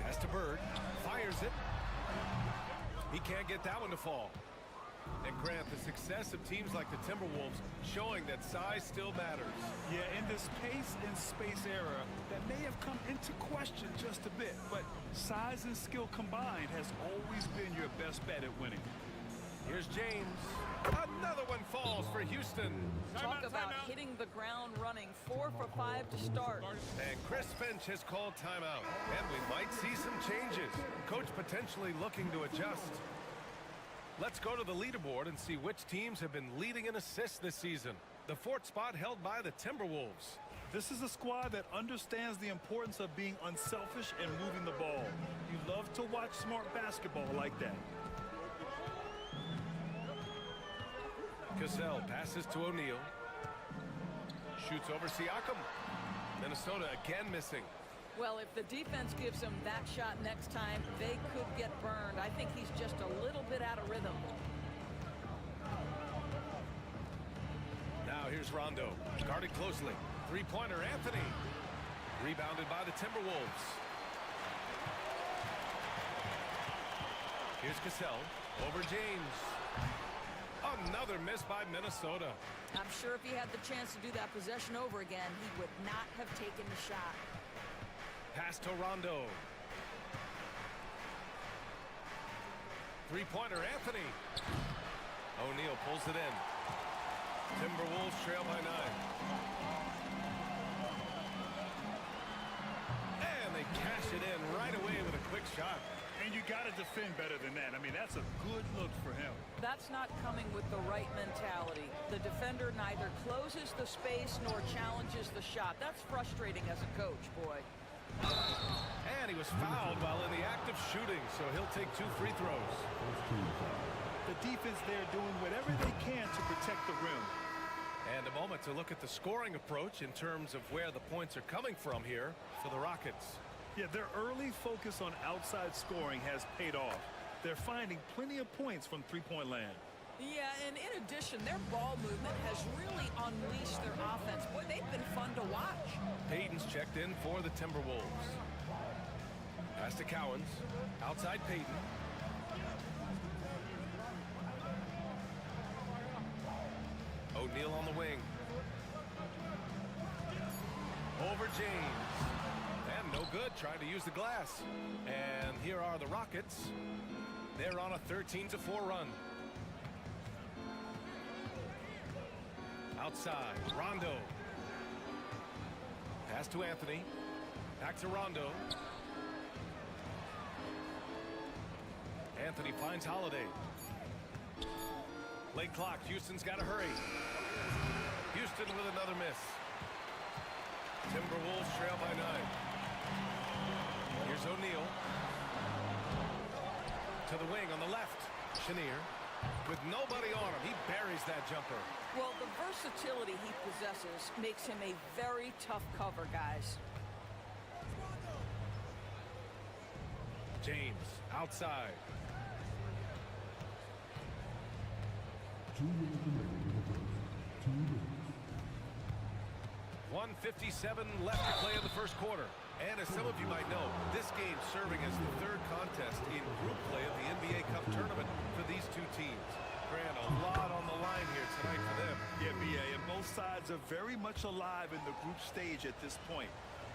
Pass to Bird. Fires it. He can't get that one to fall. And Grant, the success of teams like the Timberwolves showing that size still matters. Yeah, in this pace and space era, that may have come into question just a bit, but size and skill combined has always been your best bet at winning. Here's James. Another one falls for Houston. Talk about hitting the ground running. 4 for 5 to start. And Chris Finch has called timeout. And we might see some changes. Coach potentially looking to adjust. Let's go to the leaderboard and see which teams have been leading in assists this season. The 4th spot held by the Timberwolves. This is a squad that understands the importance of being unselfish and moving the ball. You love to watch smart basketball like that. Cassell passes to O'Neal. Shoots over Siakam. Minnesota again missing. Well, if the defense gives him that shot next time, they could get burned. I think he's just a little bit out of rhythm. Now here's Rondo. Guarded closely. Three-pointer, Anthony. Rebounded by the Timberwolves. Here's Cassell. Over James. Another miss by Minnesota. I'm sure if he had the chance to do that possession over again, he would not have taken the shot. Pass to Rondo. Three-pointer, Anthony. O'Neal pulls it in. Timberwolves trail by 9. And they cash it in right away with a quick shot. And you got to defend better than that. I mean, that's a good look for him. That's not coming with the right mentality. The defender neither closes the space nor challenges the shot. That's frustrating as a coach, boy. And he was fouled while in the act of shooting, so he'll take 2 free throws. The defense there doing whatever they can to protect the rim. And a moment to look at the scoring approach in terms of where the points are coming from here for the Rockets. Yeah, their early focus on outside scoring has paid off. They're finding plenty of points from three-point land. Yeah, and in addition, their ball movement has really unleashed their offense. Boy, they've been fun to watch. Payton's checked in for the Timberwolves. Pass to Cowens. Outside Payton. O'Neal on the wing. Over James. And no good, trying to use the glass. And here are the Rockets. They're on a 13-4 run. Outside, Rondo. Pass to Anthony. Back to Rondo. Anthony finds Holiday. Late clock, Houston's got to hurry. Houston with another miss. Timberwolves trail by 9. Here's O'Neal. To the wing on the left. Chenier. With nobody on him, he buries that jumper. Well, the versatility he possesses makes him a very tough cover, guys. James, outside. 1:57 left to play in the first quarter. And as some of you might know, this game serving as the 3rd contest in group play of the NBA Cup tournament for these two teams. Grant, a lot on the line here tonight for them. Yeah, B.A., and both sides are very much alive in the group stage at this point.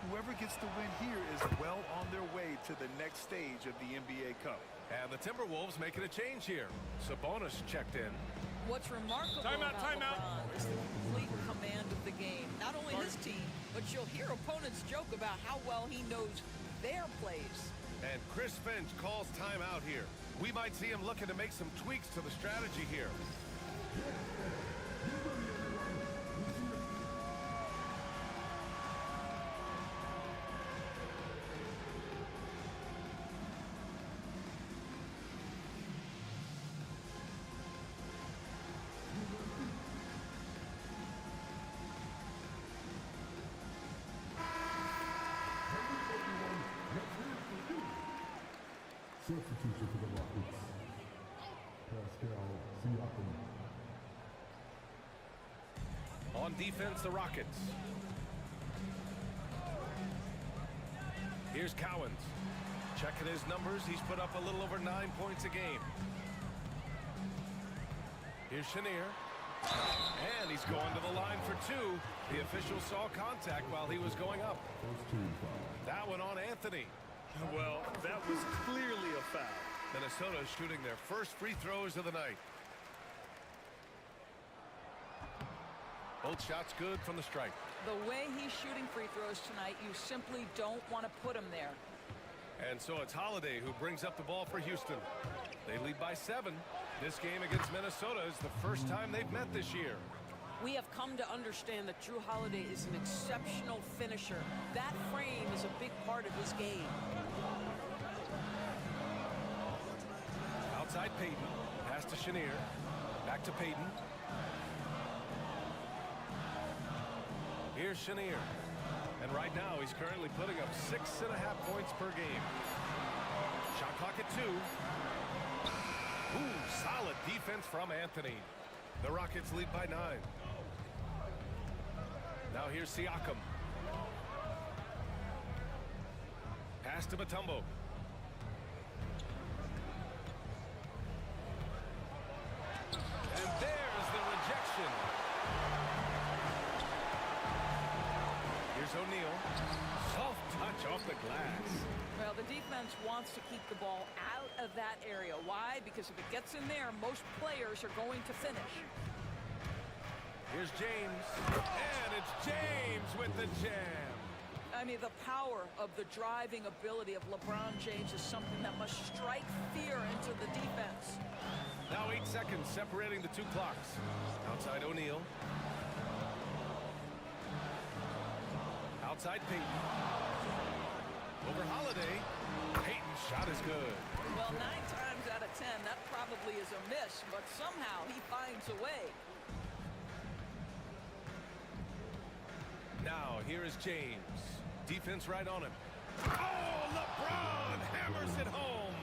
Whoever gets the win here is well on their way to the next stage of the NBA Cup. And the Timberwolves making a change here. Sabonis checked in. What's remarkable about LeBron is the complete command of the game. Not only his team, but you'll hear opponents joke about how well he knows their plays. And Chris Finch calls timeout here. We might see him looking to make some tweaks to the strategy here. Substitution for the Rockets. Pascal Siakam. On defense, the Rockets. Here's Cowens. Checking his numbers, he's put up a little over 9 points a game. Here's Chenier. And he's going to the line for two. The official saw contact while he was going up. That one on Anthony. Well, that was clearly a foul. Minnesota shooting their first free throws of the night. Both shots good from the stripe. The way he's shooting free throws tonight, you simply don't want to put him there. And so it's Holiday who brings up the ball for Houston. They lead by 7. This game against Minnesota is the first time they've met this year. We have come to understand that Drew Holiday is an exceptional finisher. That frame is a big part of his game. Outside Payton. Pass to Chenier. Back to Payton. Here's Chenier. And right now, he's currently putting up 6.5 points per game. Shot clock at 2. Ooh, solid defense from Anthony. The Rockets lead by 9. Now here's Siakam. Pass to Mutombo. And there's the rejection. Here's O'Neal. Soft touch off the glass. Well, the defense wants to keep the ball out of that area. Why? Because if it gets in there, most players are going to finish. Here's James. And it's James with the jam. I mean, the power of the driving ability of LeBron James is something that must strike fear into the defense. Now 8 seconds separating the two clocks. Outside O'Neal. Outside Payton. Over Holiday. Payton's shot is good. Well, 9 times out of 10, that probably is a miss, but somehow he finds a way. Now, here is James. Defense right on him. Oh, LeBron hammers it home.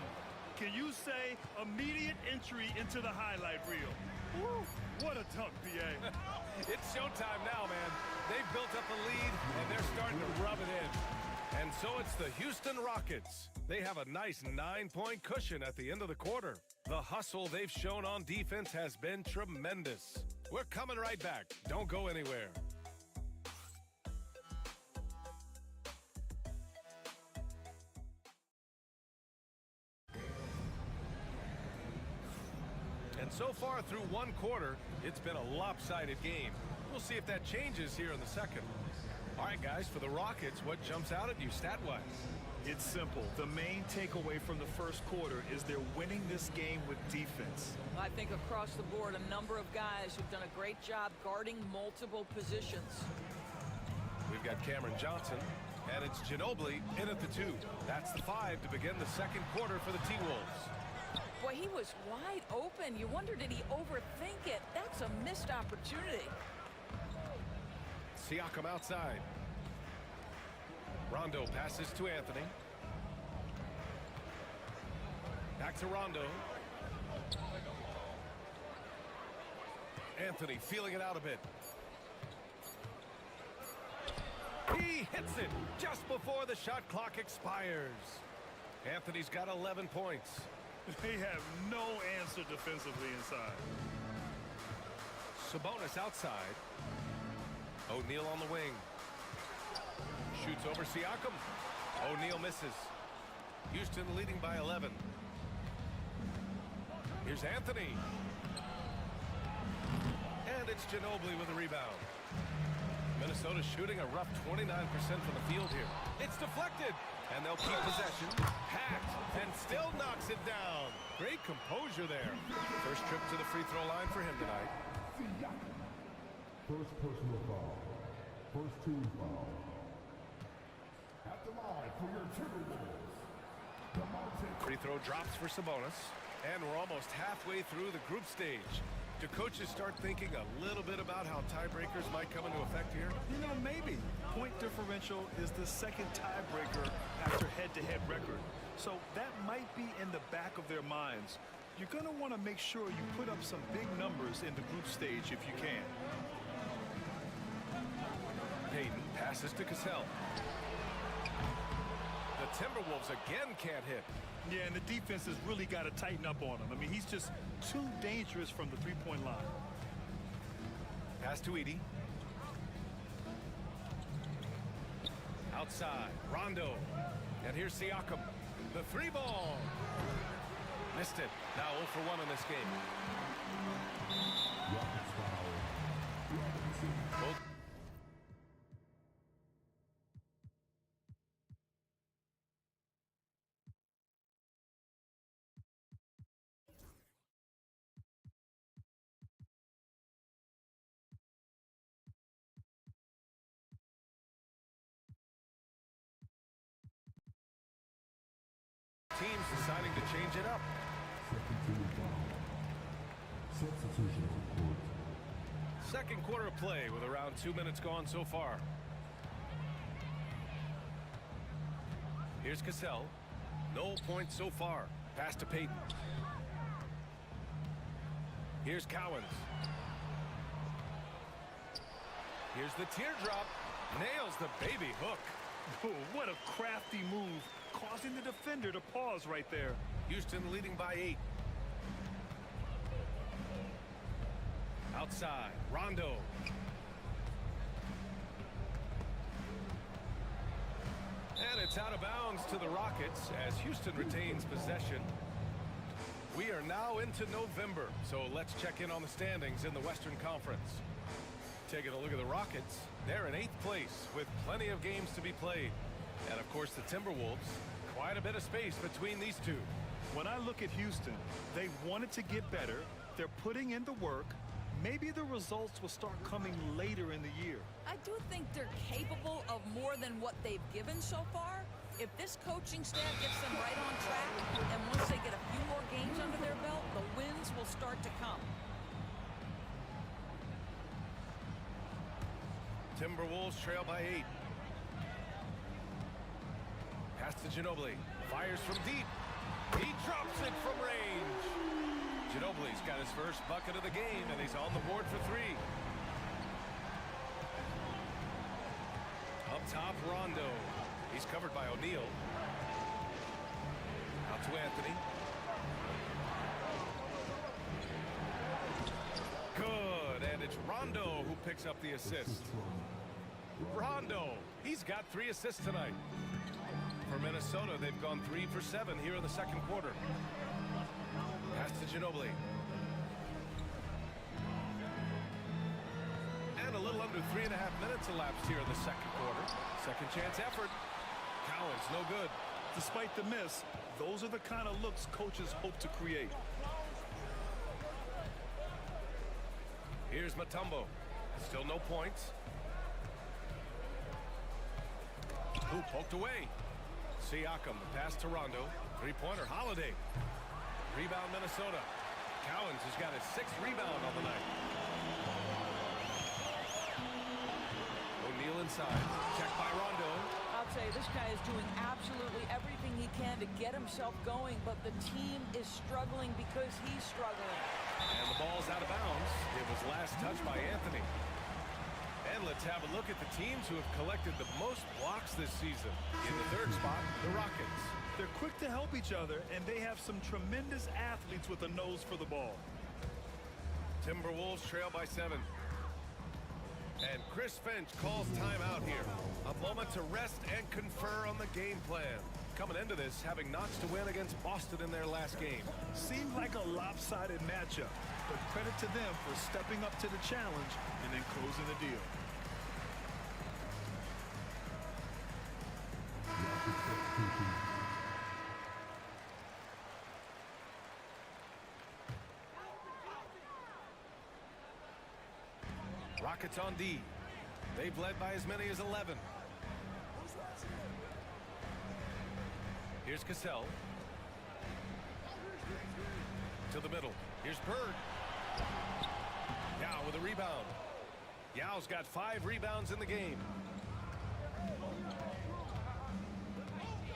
Can you say immediate entry into the highlight reel? Woo, what a dunk, PA. It's showtime now, man. They've built up a lead, and they're starting to rub it in. And so it's the Houston Rockets. They have a nice 9-point cushion at the end of the quarter. The hustle they've shown on defense has been tremendous. We're coming right back. Don't go anywhere. And so far through one quarter, it's been a lopsided game. We'll see if that changes here in the second. All right, guys, for the Rockets, what jumps out at you stat-wise? It's simple. The main takeaway from the first quarter is they're winning this game with defense. I think across the board, a number of guys who've done a great job guarding multiple positions. We've got Cameron Johnson, and it's Ginobili in at the 2. That's the 5 to begin the second quarter for the T-Wolves. Boy, he was wide open. You wonder, did he overthink it? That's a missed opportunity. Siakam outside. Rondo passes to Anthony. Back to Rondo. Anthony feeling it out a bit. He hits it just before the shot clock expires. Anthony's got 11 points. They have no answer defensively inside. Sabonis outside. O'Neal on the wing. Shoots over Siakam. O'Neal misses. Houston leading by 11. Here's Anthony. And it's Ginobili with a rebound. Minnesota shooting a rough 29% from the field here. It's deflected, and they'll keep possession. Hacked, and still knocks it down. Great composure there. First trip to the free throw line for him tonight. First personal foul. First team foul. At the line for your Timberwolves. Free throw drops for Sabonis. And we're almost halfway through the group stage. Do coaches start thinking a little bit about how tiebreakers might come into effect here? You know, maybe. Point differential is the second tiebreaker after head-to-head record. So So that might be in the back of their minds. You're going to want to make sure you put up some big numbers in the group stage if you can. Payton passes to Cassell. The Timberwolves again can't hit. Yeah, and the defense has really got to tighten up on him. I mean, he's just too dangerous from the three-point line. Pass to Edie. Outside, Rondo. And here's Siakam. The three ball. Missed it. Now 0 for 1 in this game. Both teams deciding to change it up. Substitution report. Second quarter of play with around 2 minutes gone so far. Here's Cassell. No points so far. Pass to Payton. Here's Cowens. Here's the teardrop. Nails the baby hook. Oh, what a crafty move, causing the defender to pause right there. Houston leading by 8. Outside, Rondo. And it's out of bounds to the Rockets as Houston retains possession. We are now into November, so let's check in on the standings in the Western Conference. Taking a look at the Rockets, they're in 8th place with plenty of games to be played. And of course the Timberwolves, quite a bit of space between these two. When I look at Houston, they wanted to get better. They're putting in the work. Maybe the results will start coming later in the year. I do think they're capable of more than what they've given so far. If this coaching staff gets them right on track, and once they get a few more games under their belt, the wins will start to come. Timberwolves trail by 8. Pass to Ginobili. Fires from deep. He drops it from range. Ginobili's got his first bucket of the game, and he's on the board for 3. Up top, Rondo. He's covered by O'Neal. Out to Anthony. Good, and it's Rondo who picks up the assist. Rondo, he's got 3 assists tonight. For Minnesota, they've gone 3 for 7 here in the second quarter. Pass to Ginobili. And a little under 3.5 minutes elapsed here in the second quarter. Second chance effort. Cowens, no good. Despite the miss, those are the kind of looks coaches hope to create. Here's Mutombo. Still no points. Who poked away? Siakam, the pass to Rondo. Three-pointer, Holiday. Rebound, Minnesota. Cowens has got his 6th rebound on the night. O'Neal inside. Checked by Rondo. I'll tell you, this guy is doing absolutely everything he can to get himself going, but the team is struggling because he's struggling. And the ball's out of bounds. It was last touched by Anthony. And let's have a look at the teams who have collected the most blocks this season. In the 3rd spot, the Rockets. They're quick to help each other, and they have some tremendous athletes with a nose for the ball. Timberwolves trail by 7. And Chris Finch calls timeout here. A moment to rest and confer on the game plan. Coming into this, having notched a win against Boston in their last game. Seemed like a lopsided matchup, but credit to them for stepping up to the challenge and then closing the deal. Rockets on D. They've led by as many as 11. Here's Cassell. To the middle. Here's Bird. Yao with a rebound. Yao's got 5 rebounds in the game.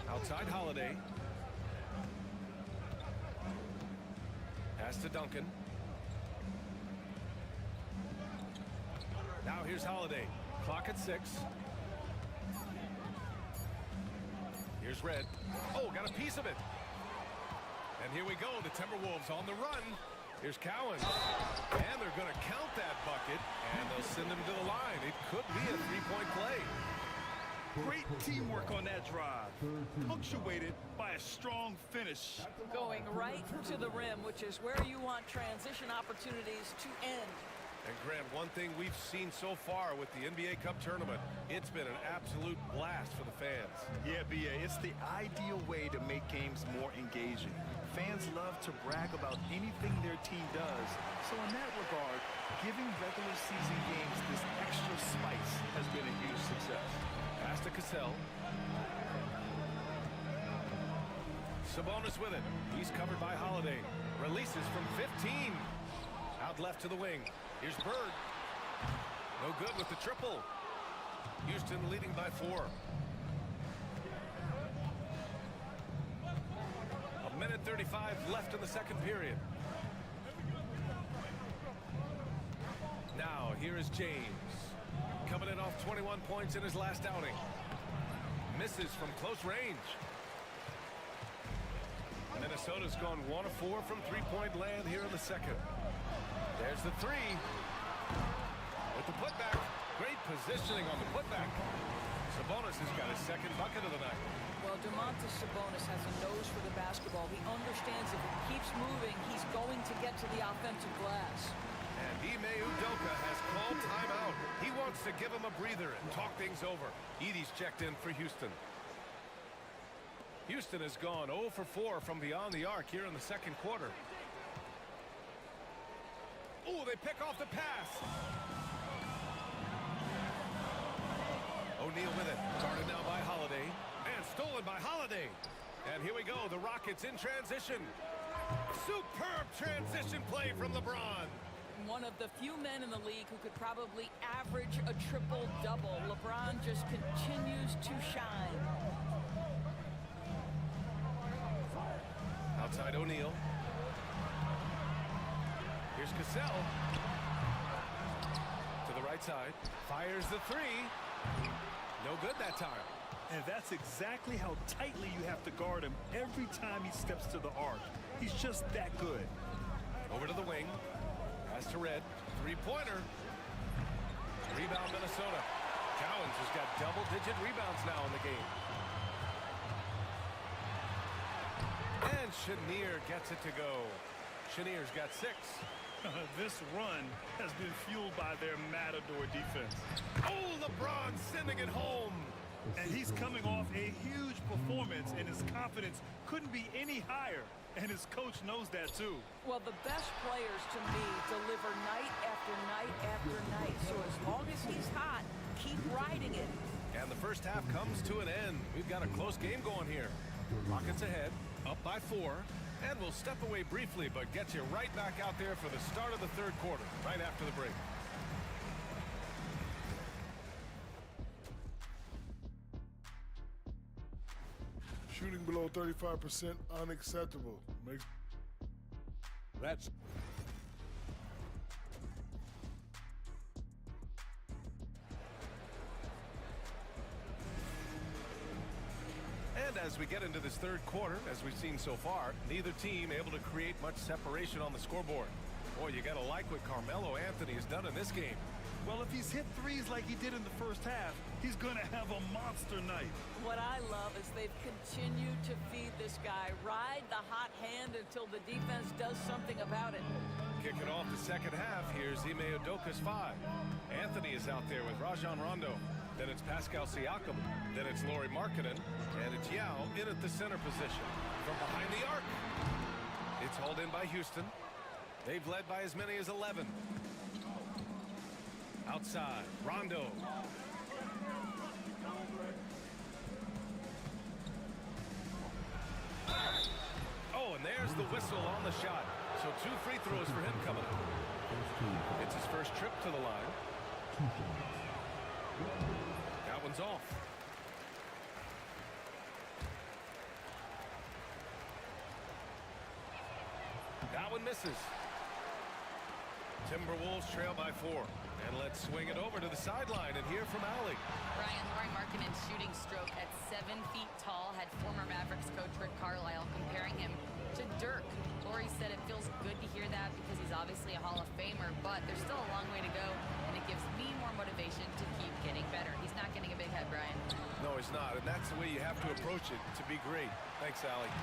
Outside Holiday. Pass to Duncan. Now here's Holiday. Clock at 6. Here's Red. Oh, got a piece of it. And here we go. The Timberwolves on the run. Here's Cowan. And they're going to count that bucket. And they'll send him to the line. It could be a three-point play. Great teamwork on that drive. Punctuated by a strong finish. Going right to the rim, which is where you want transition opportunities to end. And Grant, one thing we've seen so far with the NBA Cup tournament, it's been an absolute blast for the fans. Yeah, B.A., it's the ideal way to make games more engaging. Fans love to brag about anything their team does. So in that regard, giving regular season games this extra spice has been a huge success. Pass to Cassell. Sabonis with it. He's covered by Holiday. Releases from 15. Out left to the wing. Here's Bird. No good with the triple. Houston leading by 4. A minute 35 left in the second period. Now here is James. Coming in off 21 points in his last outing. Misses from close range. Minnesota's gone 1 of 4 from three-point land here in the second. There's the 3. With the putback. Great positioning on the putback. Sabonis has got his second bucket of the night. Well, Domantas Sabonis has a nose for the basketball. He understands if he keeps moving, he's going to get to the offensive glass. And Ime Udoka has called timeout. He wants to give him a breather and talk things over. Edey's checked in for Houston. Houston has gone 0 for 4 from beyond the arc here in the second quarter. Oh, they pick off the pass. O'Neal with it. Guarded now by Holiday. And stolen by Holiday. And here we go. The Rockets in transition. Superb transition play from LeBron. One of the few men in the league who could probably average a triple-double. LeBron just continues to shine. Outside O'Neal. Here's Cassell. To the right side. Fires the 3. No good that time. And that's exactly how tightly you have to guard him every time he steps to the arc. He's just that good. Over to the wing. Pass to Red. Three-pointer. Rebound Minnesota. Cowens has got double-digit rebounds now in the game. And Chenier gets it to go. Chenier's got 6. This run has been fueled by their matador defense. Oh, LeBron sending it home. And he's coming off a huge performance, and his confidence couldn't be any higher. And his coach knows that, too. Well, the best players, to me, deliver night after night after night. So as long as he's hot, keep riding it. And the first half comes to an end. We've got a close game going here. Rockets ahead, up by 4. And we'll step away briefly, but get you right back out there for the start of the third quarter, right after the break. Shooting below 35% unacceptable. That's And as we get into this third quarter, as we've seen so far, neither team able to create much separation on the scoreboard. Boy, you got to like what Carmelo Anthony has done in this game. Well, if he's hit threes like he did in the first half, he's going to have a monster night. What I love is they've continued to feed this guy. Ride the hot hand until the defense does something about it. Kicking off the second half, here's Ime Udoka's 5. Anthony is out there with Rajon Rondo. Then it's Pascal Siakam. Then it's Lauri Markkanen. And it's Yao in at the center position. From behind the arc. It's hauled in by Houston. They've led by as many as 11. Outside, Rondo. Oh, and there's the whistle on the shot. So 2 free throws for him coming up. It's his first trip to the line. That one's off. That one misses. Timberwolves trail by 4. And let's swing it over to the sideline and hear from Allie. Ryan, Laurie Markkanen's shooting stroke at 7 feet tall had former Mavericks coach Rick Carlisle comparing him to Dirk. Laurie said it feels good to hear that because he's obviously a Hall of Famer, but there's still a long way to go, and it gives me more motivation to keep getting better. He's not getting a big head, Brian. No, he's not, and that's the way you have to approach it to be great. Thanks, Allie.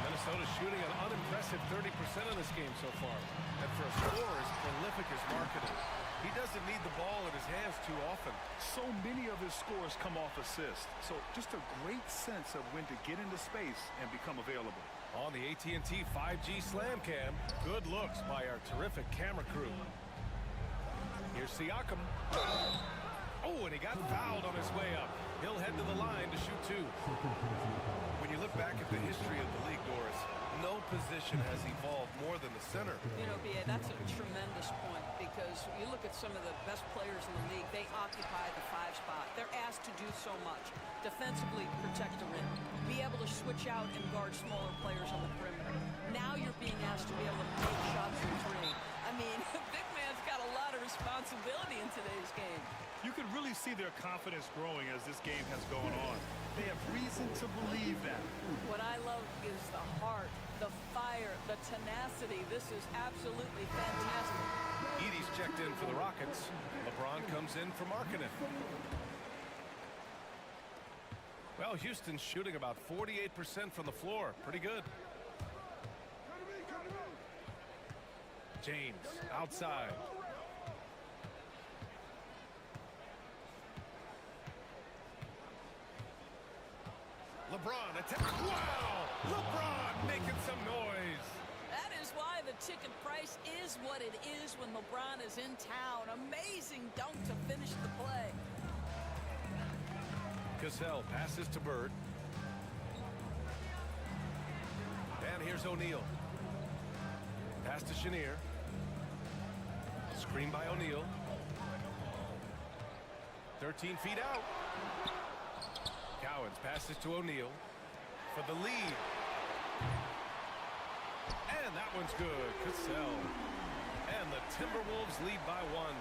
Minnesota's shooting an unimpressive 30% in this game so far. And for a scorer as prolific as Markkanen, he doesn't need the ball in his hands too often. So many of his scores come off assists. So just a great sense of when to get into space and become available. On the AT&T 5G Slam Cam, good looks by our terrific camera crew. Here's Siakam. Oh, and he got fouled on his way up. He'll head to the line to shoot 2. When you look back at the history of the league, Doris, no position has evolved more than the center. You know, B.A., that's a tremendous point because you look at some of the best players in the league, they occupy the 5 spot. They're asked to do so much. Defensively, protect the rim. Be able to switch out and guard smaller players on the perimeter. Now you're being asked to be able to make shots from 3. I mean, big man's got a lot of responsibility in today's game. You can really see their confidence growing as this game has gone on. They have reason to believe that. What I love is the heart, the fire, the tenacity. This is absolutely fantastic. Edie's checked in for the Rockets. LeBron comes in for Markkanen. Well, Houston's shooting about 48% from the floor. Pretty good. James outside. LeBron attack. Wow! LeBron making some noise. That is why the ticket price is what it is when LeBron is in town. Amazing dunk to finish the play. Cassell passes to Bird. And here's O'Neal. Pass to Chenier. Screen by O'Neal. 13 feet out. Cowens passes to O'Neal for the lead. And that one's good. Cassell. And the Timberwolves lead by 1.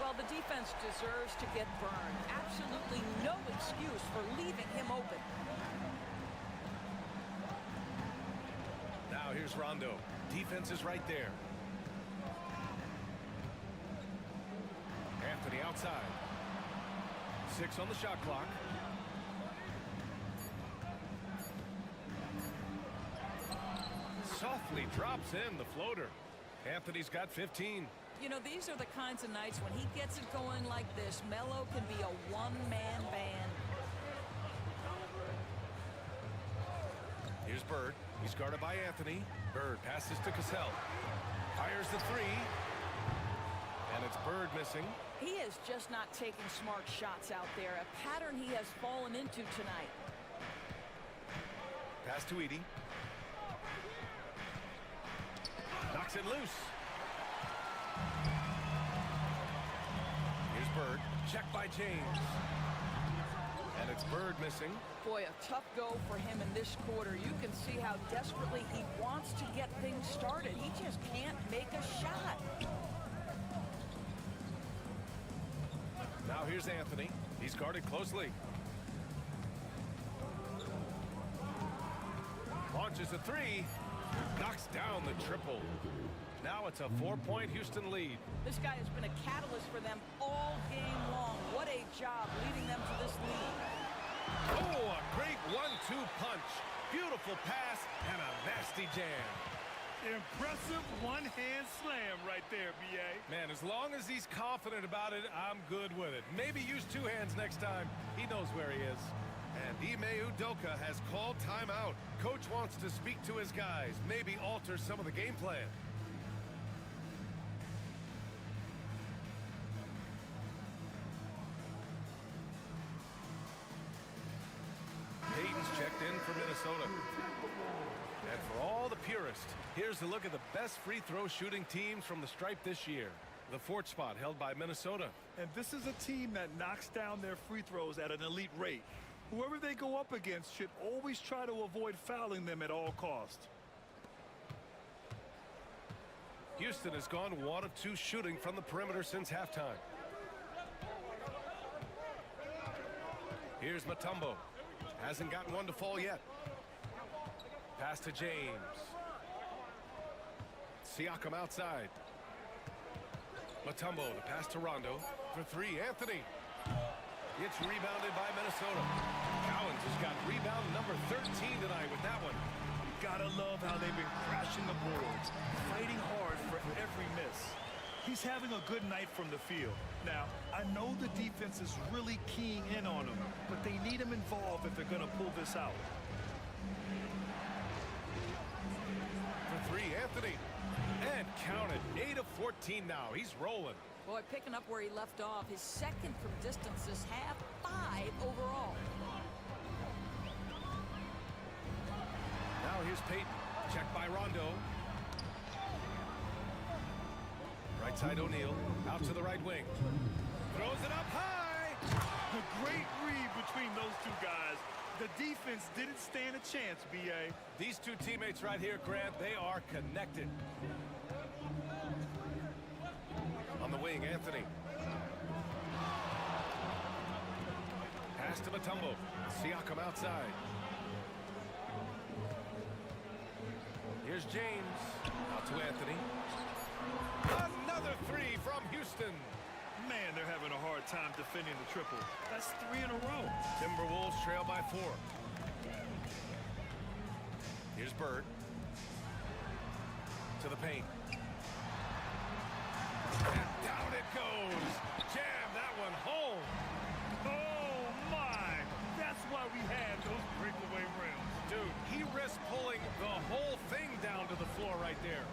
Well, the defense deserves to get burned. Absolutely no excuse for leaving him open. Now here's Rondo. Defense is right there. Anthony outside. 6 on the shot clock. Softly drops in the floater. Anthony's got 15. You know, these are the kinds of nights when he gets it going like this. Melo can be a one-man band. Here's Bird. He's guarded by Anthony. Bird passes to Cassell. Fires the 3. And it's Bird missing. He is just not taking smart shots out there. A pattern he has fallen into tonight. Pass to Edie. Knocks it loose. Here's Bird. Checked by James. And it's Bird missing. Boy, a tough go for him in this quarter. You can see how desperately he wants to get things started. He just can't make a shot. Now here's Anthony. He's guarded closely. Launches a 3. Knocks down the triple. Now it's a 4-point Houston lead. This guy has been a catalyst for them all game long. What a job leading them to this lead. Oh, a great 1-2 punch. Beautiful pass and a nasty jam. Impressive one-hand slam right there, B.A. Man, as long as he's confident about it, I'm good with it. Maybe use 2 hands next time. He knows where he is. And Ime Udoka has called timeout. Coach wants to speak to his guys, maybe alter some of the game plan. Hayden's checked in for Minnesota. And for all the purists, here's a look at the best free throw shooting teams from the stripe this year. The 4th spot held by Minnesota. And this is a team that knocks down their free throws at an elite rate. Whoever they go up against should always try to avoid fouling them at all costs. Houston has gone 1 of 2 shooting from the perimeter since halftime. Here's Mutombo. Hasn't gotten one to fall yet. Pass to James. Siakam outside. Mutombo, the pass to Rondo. For 3, Anthony. It's rebounded by Minnesota. Cowens has got rebound number 13 tonight with that one. Gotta love how they've been crashing the boards, fighting hard for every miss. He's having a good night from the field. Now, I know the defense is really keying in on him, but they need him involved if they're going to pull this out. For 3, Anthony. And count it. 8 of 14 now. He's rolling. Boy, picking up where he left off. His second from distance this half, 5 overall. Now here's Payton. Check by Rondo. Right side O'Neal. Out to the right wing. Throws it up high. A great read between those two guys. The defense didn't stand a chance, B.A. These two teammates right here, Grant, they are connected. On the wing, Anthony. Pass to Mutombo. Siakam outside. Here's James. Out to Anthony. Another 3 from Houston. Man, they're having a hard time defending the triple. That's 3 in a row. Timberwolves trail by 4. Here's Bird. To the paint. And down it goes. Jam that one home. Oh, my. That's why we had those breakaway rims. Dude, he risked pulling the whole thing down to the floor right there.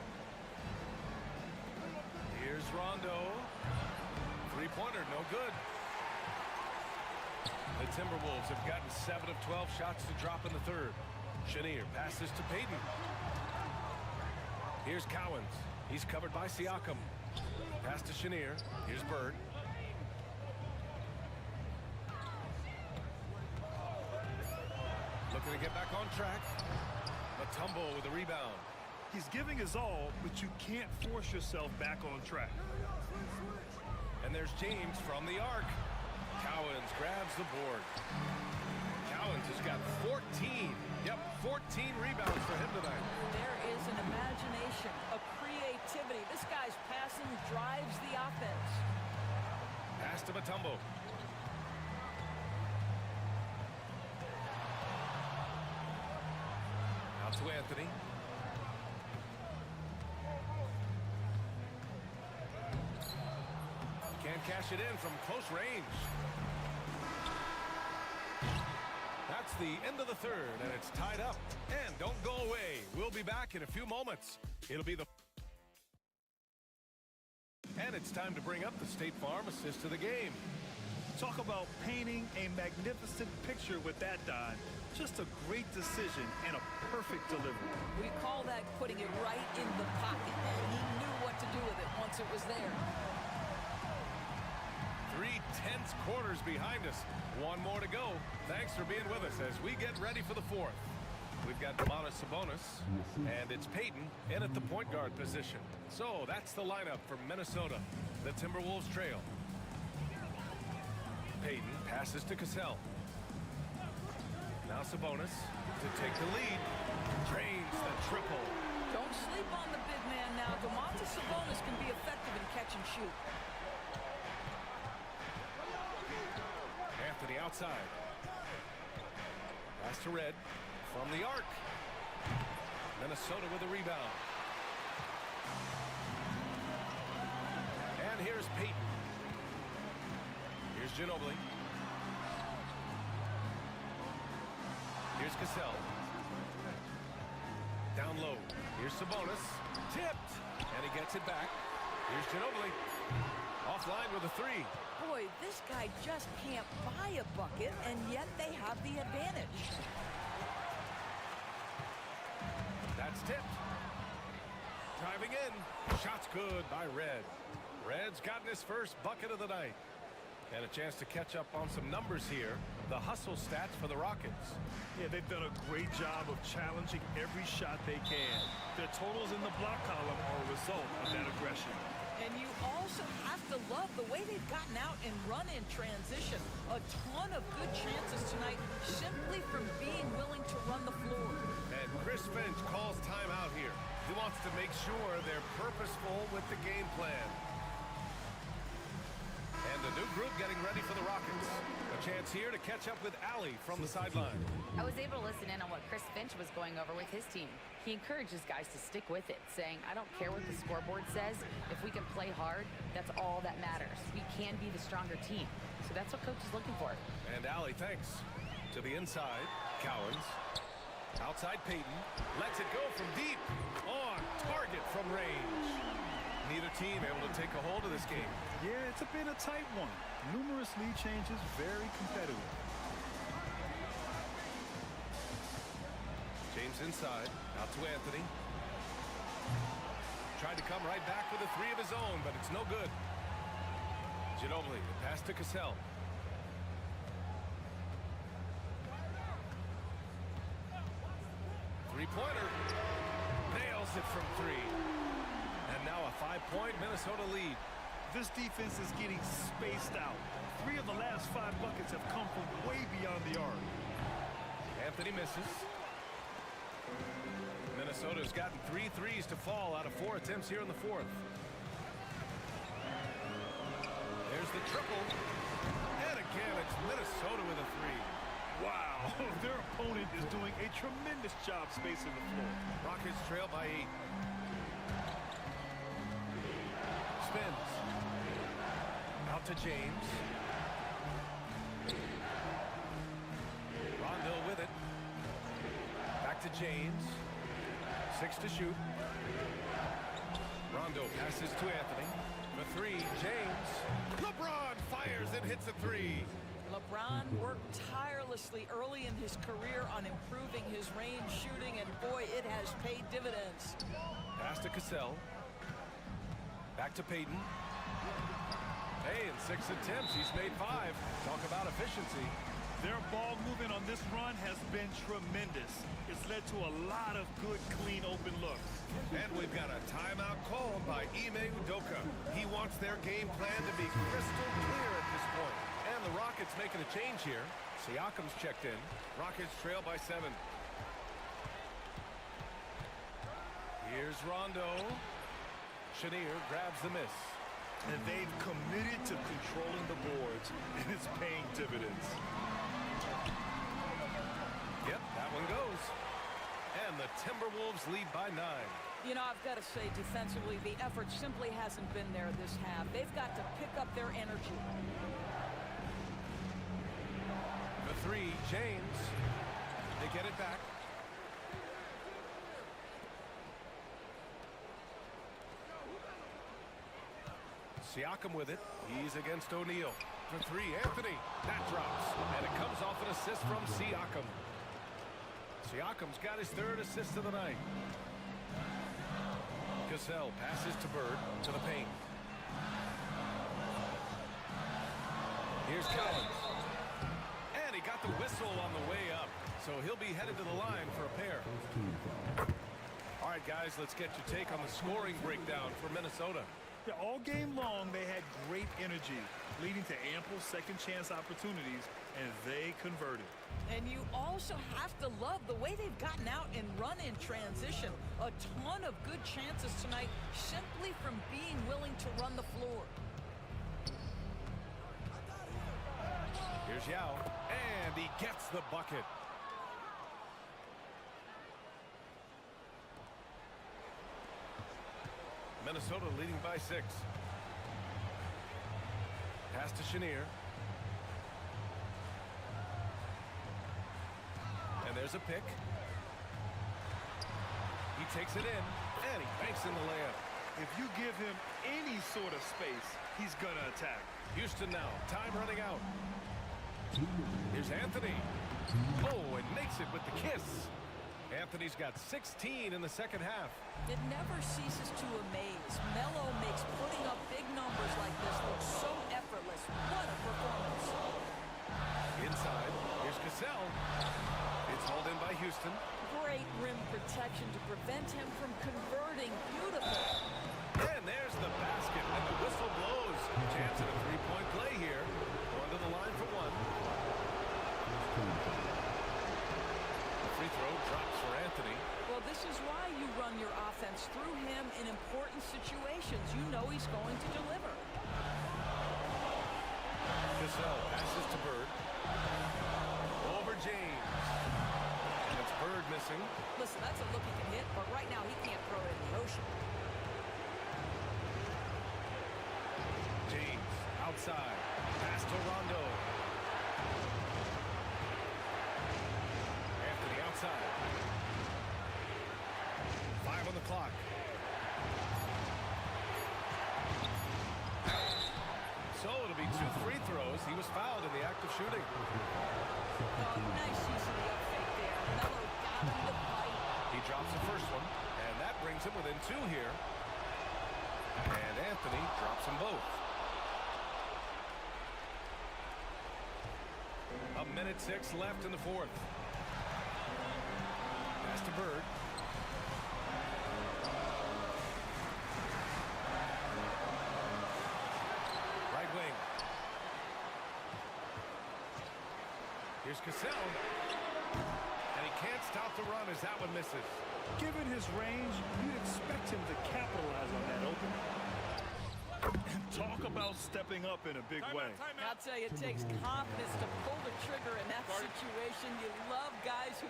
Here's Rondo. 3-pointer, no good. The Timberwolves have gotten 7 of 12 shots to drop in the third. Chenier passes to Payton. Here's Cowens. He's covered by Siakam. Pass to Chenier. Here's Bird. Looking to get back on track. Mutombo with a rebound. He's giving his all, but you can't force yourself back on track. And there's James from the arc. Cowens grabs the board. Cowens has got 14. Yep, 14 rebounds for him tonight. There is an imagination, a creativity. This guy's passing drives the offense. Pass to Mutombo. Out to Anthony. Can't cash it in from close range. That's the end of the third, and it's tied up. And don't go away. We'll be back in a few moments. It'll be the... And it's time to bring up the State Farm assist to the game. Talk about painting a magnificent picture with that dive. Just a great decision and a perfect delivery. We call that putting it right in the pocket. And he knew what to do with it once it was there. 3 tense quarters behind us. 1 more to go. Thanks for being with us as we get ready for the 4th. We've got Sabonis, and it's Payton in at the point guard position. So that's the lineup for Minnesota. The Timberwolves trail. Payton passes to Cassell. Now Sabonis to take the lead. Drains the triple. Don't sleep on the big man now. Sabonis can be effective in catch and shoot. Anthony outside. Pass to Red from the arc. Minnesota with a rebound. And here's Payton. Here's Ginobili. Here's Cassell. Down low. Here's Sabonis. Tipped. And he gets it back. Here's Ginobili. Offline with a 3. Boy, this guy just can't buy a bucket, and yet they have the advantage. That's tipped. Driving in. Shot's good by Red. Red's gotten his first bucket of the night. And a chance to catch up on some numbers here. the hustle stats for the Rockets. Yeah, they've done a great job of challenging every shot they can. Their totals in the block column are a result of that aggression. And you also have to love the way they've gotten out and run in transition. A ton of good chances tonight simply from being willing to run the floor. And Chris Finch calls timeout here. He wants to make sure they're purposeful with the game plan. And a new group getting ready for the Rockets. A chance here to catch up with Allie from the sideline. I was able to listen in on what Chris Finch was going over with his team. He encourages guys to stick with it, saying, I don't care what the scoreboard says. If we can play hard, that's all that matters. We can be the stronger team. So that's what coach is looking for. And Allie, thanks. To the inside, Cowens. Outside Payton. Lets it go from deep. On target from range. Neither team able to take a hold of this game. Yeah, it's been a tight one. Numerous lead changes, very competitive. James inside, out to Anthony. Tried to come right back with a three of his own, but it's no good. Ginobili, pass to Cassell. Three-pointer. Nails it from three. And now a 5-point Minnesota lead. This defense is getting spaced out. 3 of the last 5 buckets have come from way beyond the arc. Anthony misses. Minnesota's gotten 3 threes to fall out of 4 attempts here in the fourth. There's the triple. And again, it's Minnesota with a 3. Wow, their opponent is doing a tremendous job spacing the floor. Rockets trail by 8. Spins. Out to James. Rondo with it. Back to James. 6 to shoot. Rondo passes to Anthony. The 3, James. LeBron fires and hits a 3. LeBron worked tirelessly early in his career on improving his range shooting, and boy, it has paid dividends. Pass to Cassell. Back to Payton. Hey, in 6 attempts, he's made 5. Talk about efficiency. Their ball movement on this run has been tremendous. It's led to a lot of good, clean, open looks. And we've got a timeout called by Ime Udoka. He wants their game plan to be crystal clear at this point. And the Rockets making a change here. Siakam's checked in. Rockets trail by 7. Here's Rondo. Chenier grabs the miss. And they've committed to controlling the boards, and it's paying dividends. Yep, that one goes. And the Timberwolves lead by 9. You know, I've got to say, defensively, the effort simply hasn't been there this half. They've got to pick up their energy. The 3, James. They get it back. Siakam with it. He's against O'Neal. For 3, Anthony. That drops. And it comes off an assist from Siakam. Siakam's got his 3rd assist of the night. Cassell passes to Bird to the paint. Here's Collins. And he got the whistle on the way up. So he'll be headed to the line for a pair. All right, guys, let's get your take on the scoring breakdown for Minnesota. Yeah, all game long, they had great energy, leading to ample second chance opportunities, and they converted. And you also have to love the way they've gotten out and run in transition. A ton of good chances tonight simply from being willing to run the floor. Here's Yao, and he gets the bucket. Minnesota leading by 6. Pass to Chenier. And there's a pick. He takes it in, and he banks in the layup. If you give him any sort of space, he's going to attack. Houston now, time running out. Here's Anthony. Oh, and makes it with the kiss. Anthony's got 16 in the second half. It never ceases to amaze. Melo makes putting up big numbers like this look so effortless. What a performance. Inside. Here's Cassell. It's hauled in by Houston. Great rim protection to prevent him from converting. Beautiful. And there's the basket, and the whistle blows. Chance at a three-point play here. Going to the line for one. The free throw drops for Anthony. Well, this is why you run your offense through him in important situations. You know he's going to deliver. Cassell passes to Bird. Over James. And it's Bird missing. Listen, that's a look he can hit, but right now he can't throw it in the ocean. James outside. Pass to Rondo. Anthony outside. 5 on the clock. So it'll be 2 free throws. He was fouled in the act of shooting. Oh, nice use of the up fake there. Melo got him to fight. He drops the first one, and that brings him within 2 here. And Anthony drops them both. A minute 6 left in the fourth. Pass to Bird. Right wing. Here's Cassell. And he can't stop the run as that one misses. Given his range, you'd expect him to capitalize on that opening. And talk about stepping up in a big way. I'll tell you, it takes confidence to pull the trigger in that situation. You love guys who...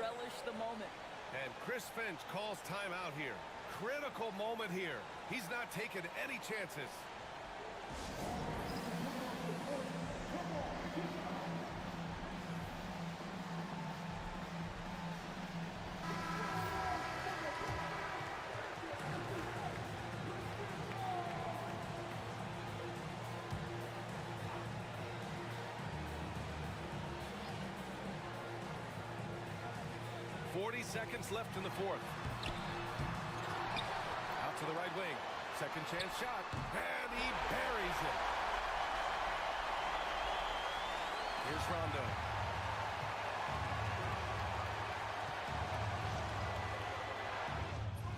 relish the moment. And Chris Finch calls timeout here. Critical moment here. He's not taking any chances. Seconds left in the fourth. Out to the right wing. Second chance shot. And he buries it. Here's Rondo.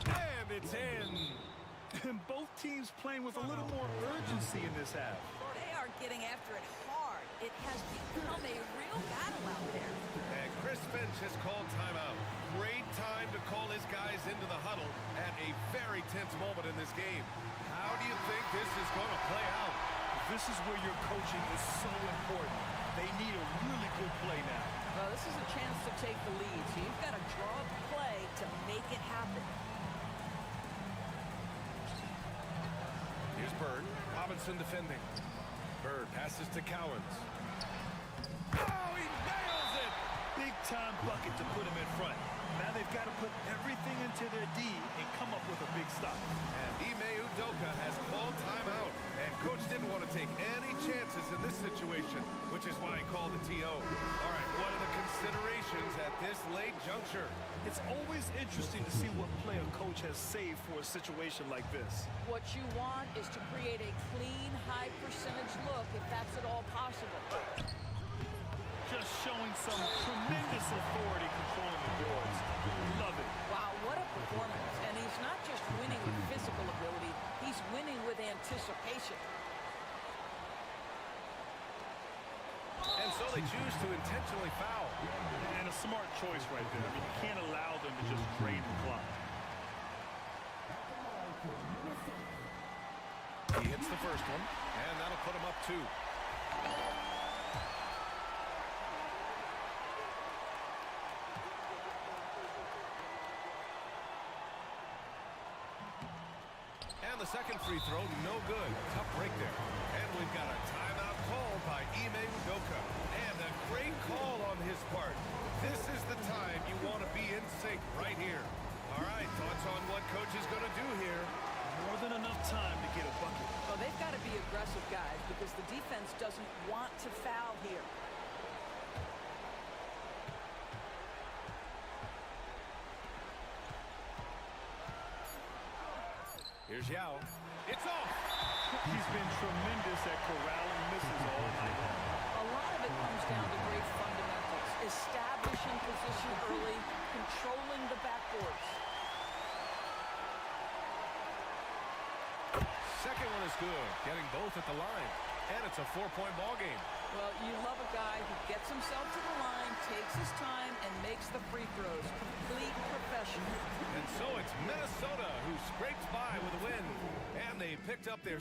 And it's in. And both teams playing with a little more urgency in this half. They are getting after it hard. It has become a real battle out there. And Chris Finch has called timeout. Great time to call his guys into the huddle at a very tense moment in this game. How do you think this is going to play out? This is where your coaching is so important. They need a really good play now. Well, this is a chance to take the lead, so you've got to draw a play to make it happen. Here's Bird. Robinson defending. Bird passes to Cowens. Oh, he nails it! Big time bucket to put him in front. Now they've got to put everything into their D and come up with a big stop. And Ime Udoka has called timeout. And coach didn't want to take any chances in this situation, which is why he called the TO. All right, what are the considerations at this late juncture? It's always interesting to see what play a coach has saved for a situation like this. What you want is to create a clean, high percentage look if that's at all possible. Just showing some tremendous authority controlling the boards. Love it. Wow, what a performance. And he's not just winning with physical ability, he's winning with anticipation. And so they choose to intentionally foul. And a smart choice right there. I mean, you can't allow them to just drain the clock. He hits the first one, and that'll put him up 2. And the second free throw, no good. Tough break there. And we've got a timeout called by Ime Udoka. And a great call on his part. This is the time you want to be in sync right here. All right, thoughts on what coach is going to do here? More than enough time to get a bucket. Well, they've got to be aggressive, guys, because the defense doesn't want to foul here. Here's Yao. It's off. He's been tremendous at corralling misses all night long. A lot of it comes down to great fundamentals. Establishing position early, controlling the backboards. Second one is good. Getting both at the line. And it's a 4-point ball game. Well, you love a guy who gets himself to the line, takes his time, and makes the free throws. Complete professional. And so it's Minnesota who scrapes by with a win. And they picked up their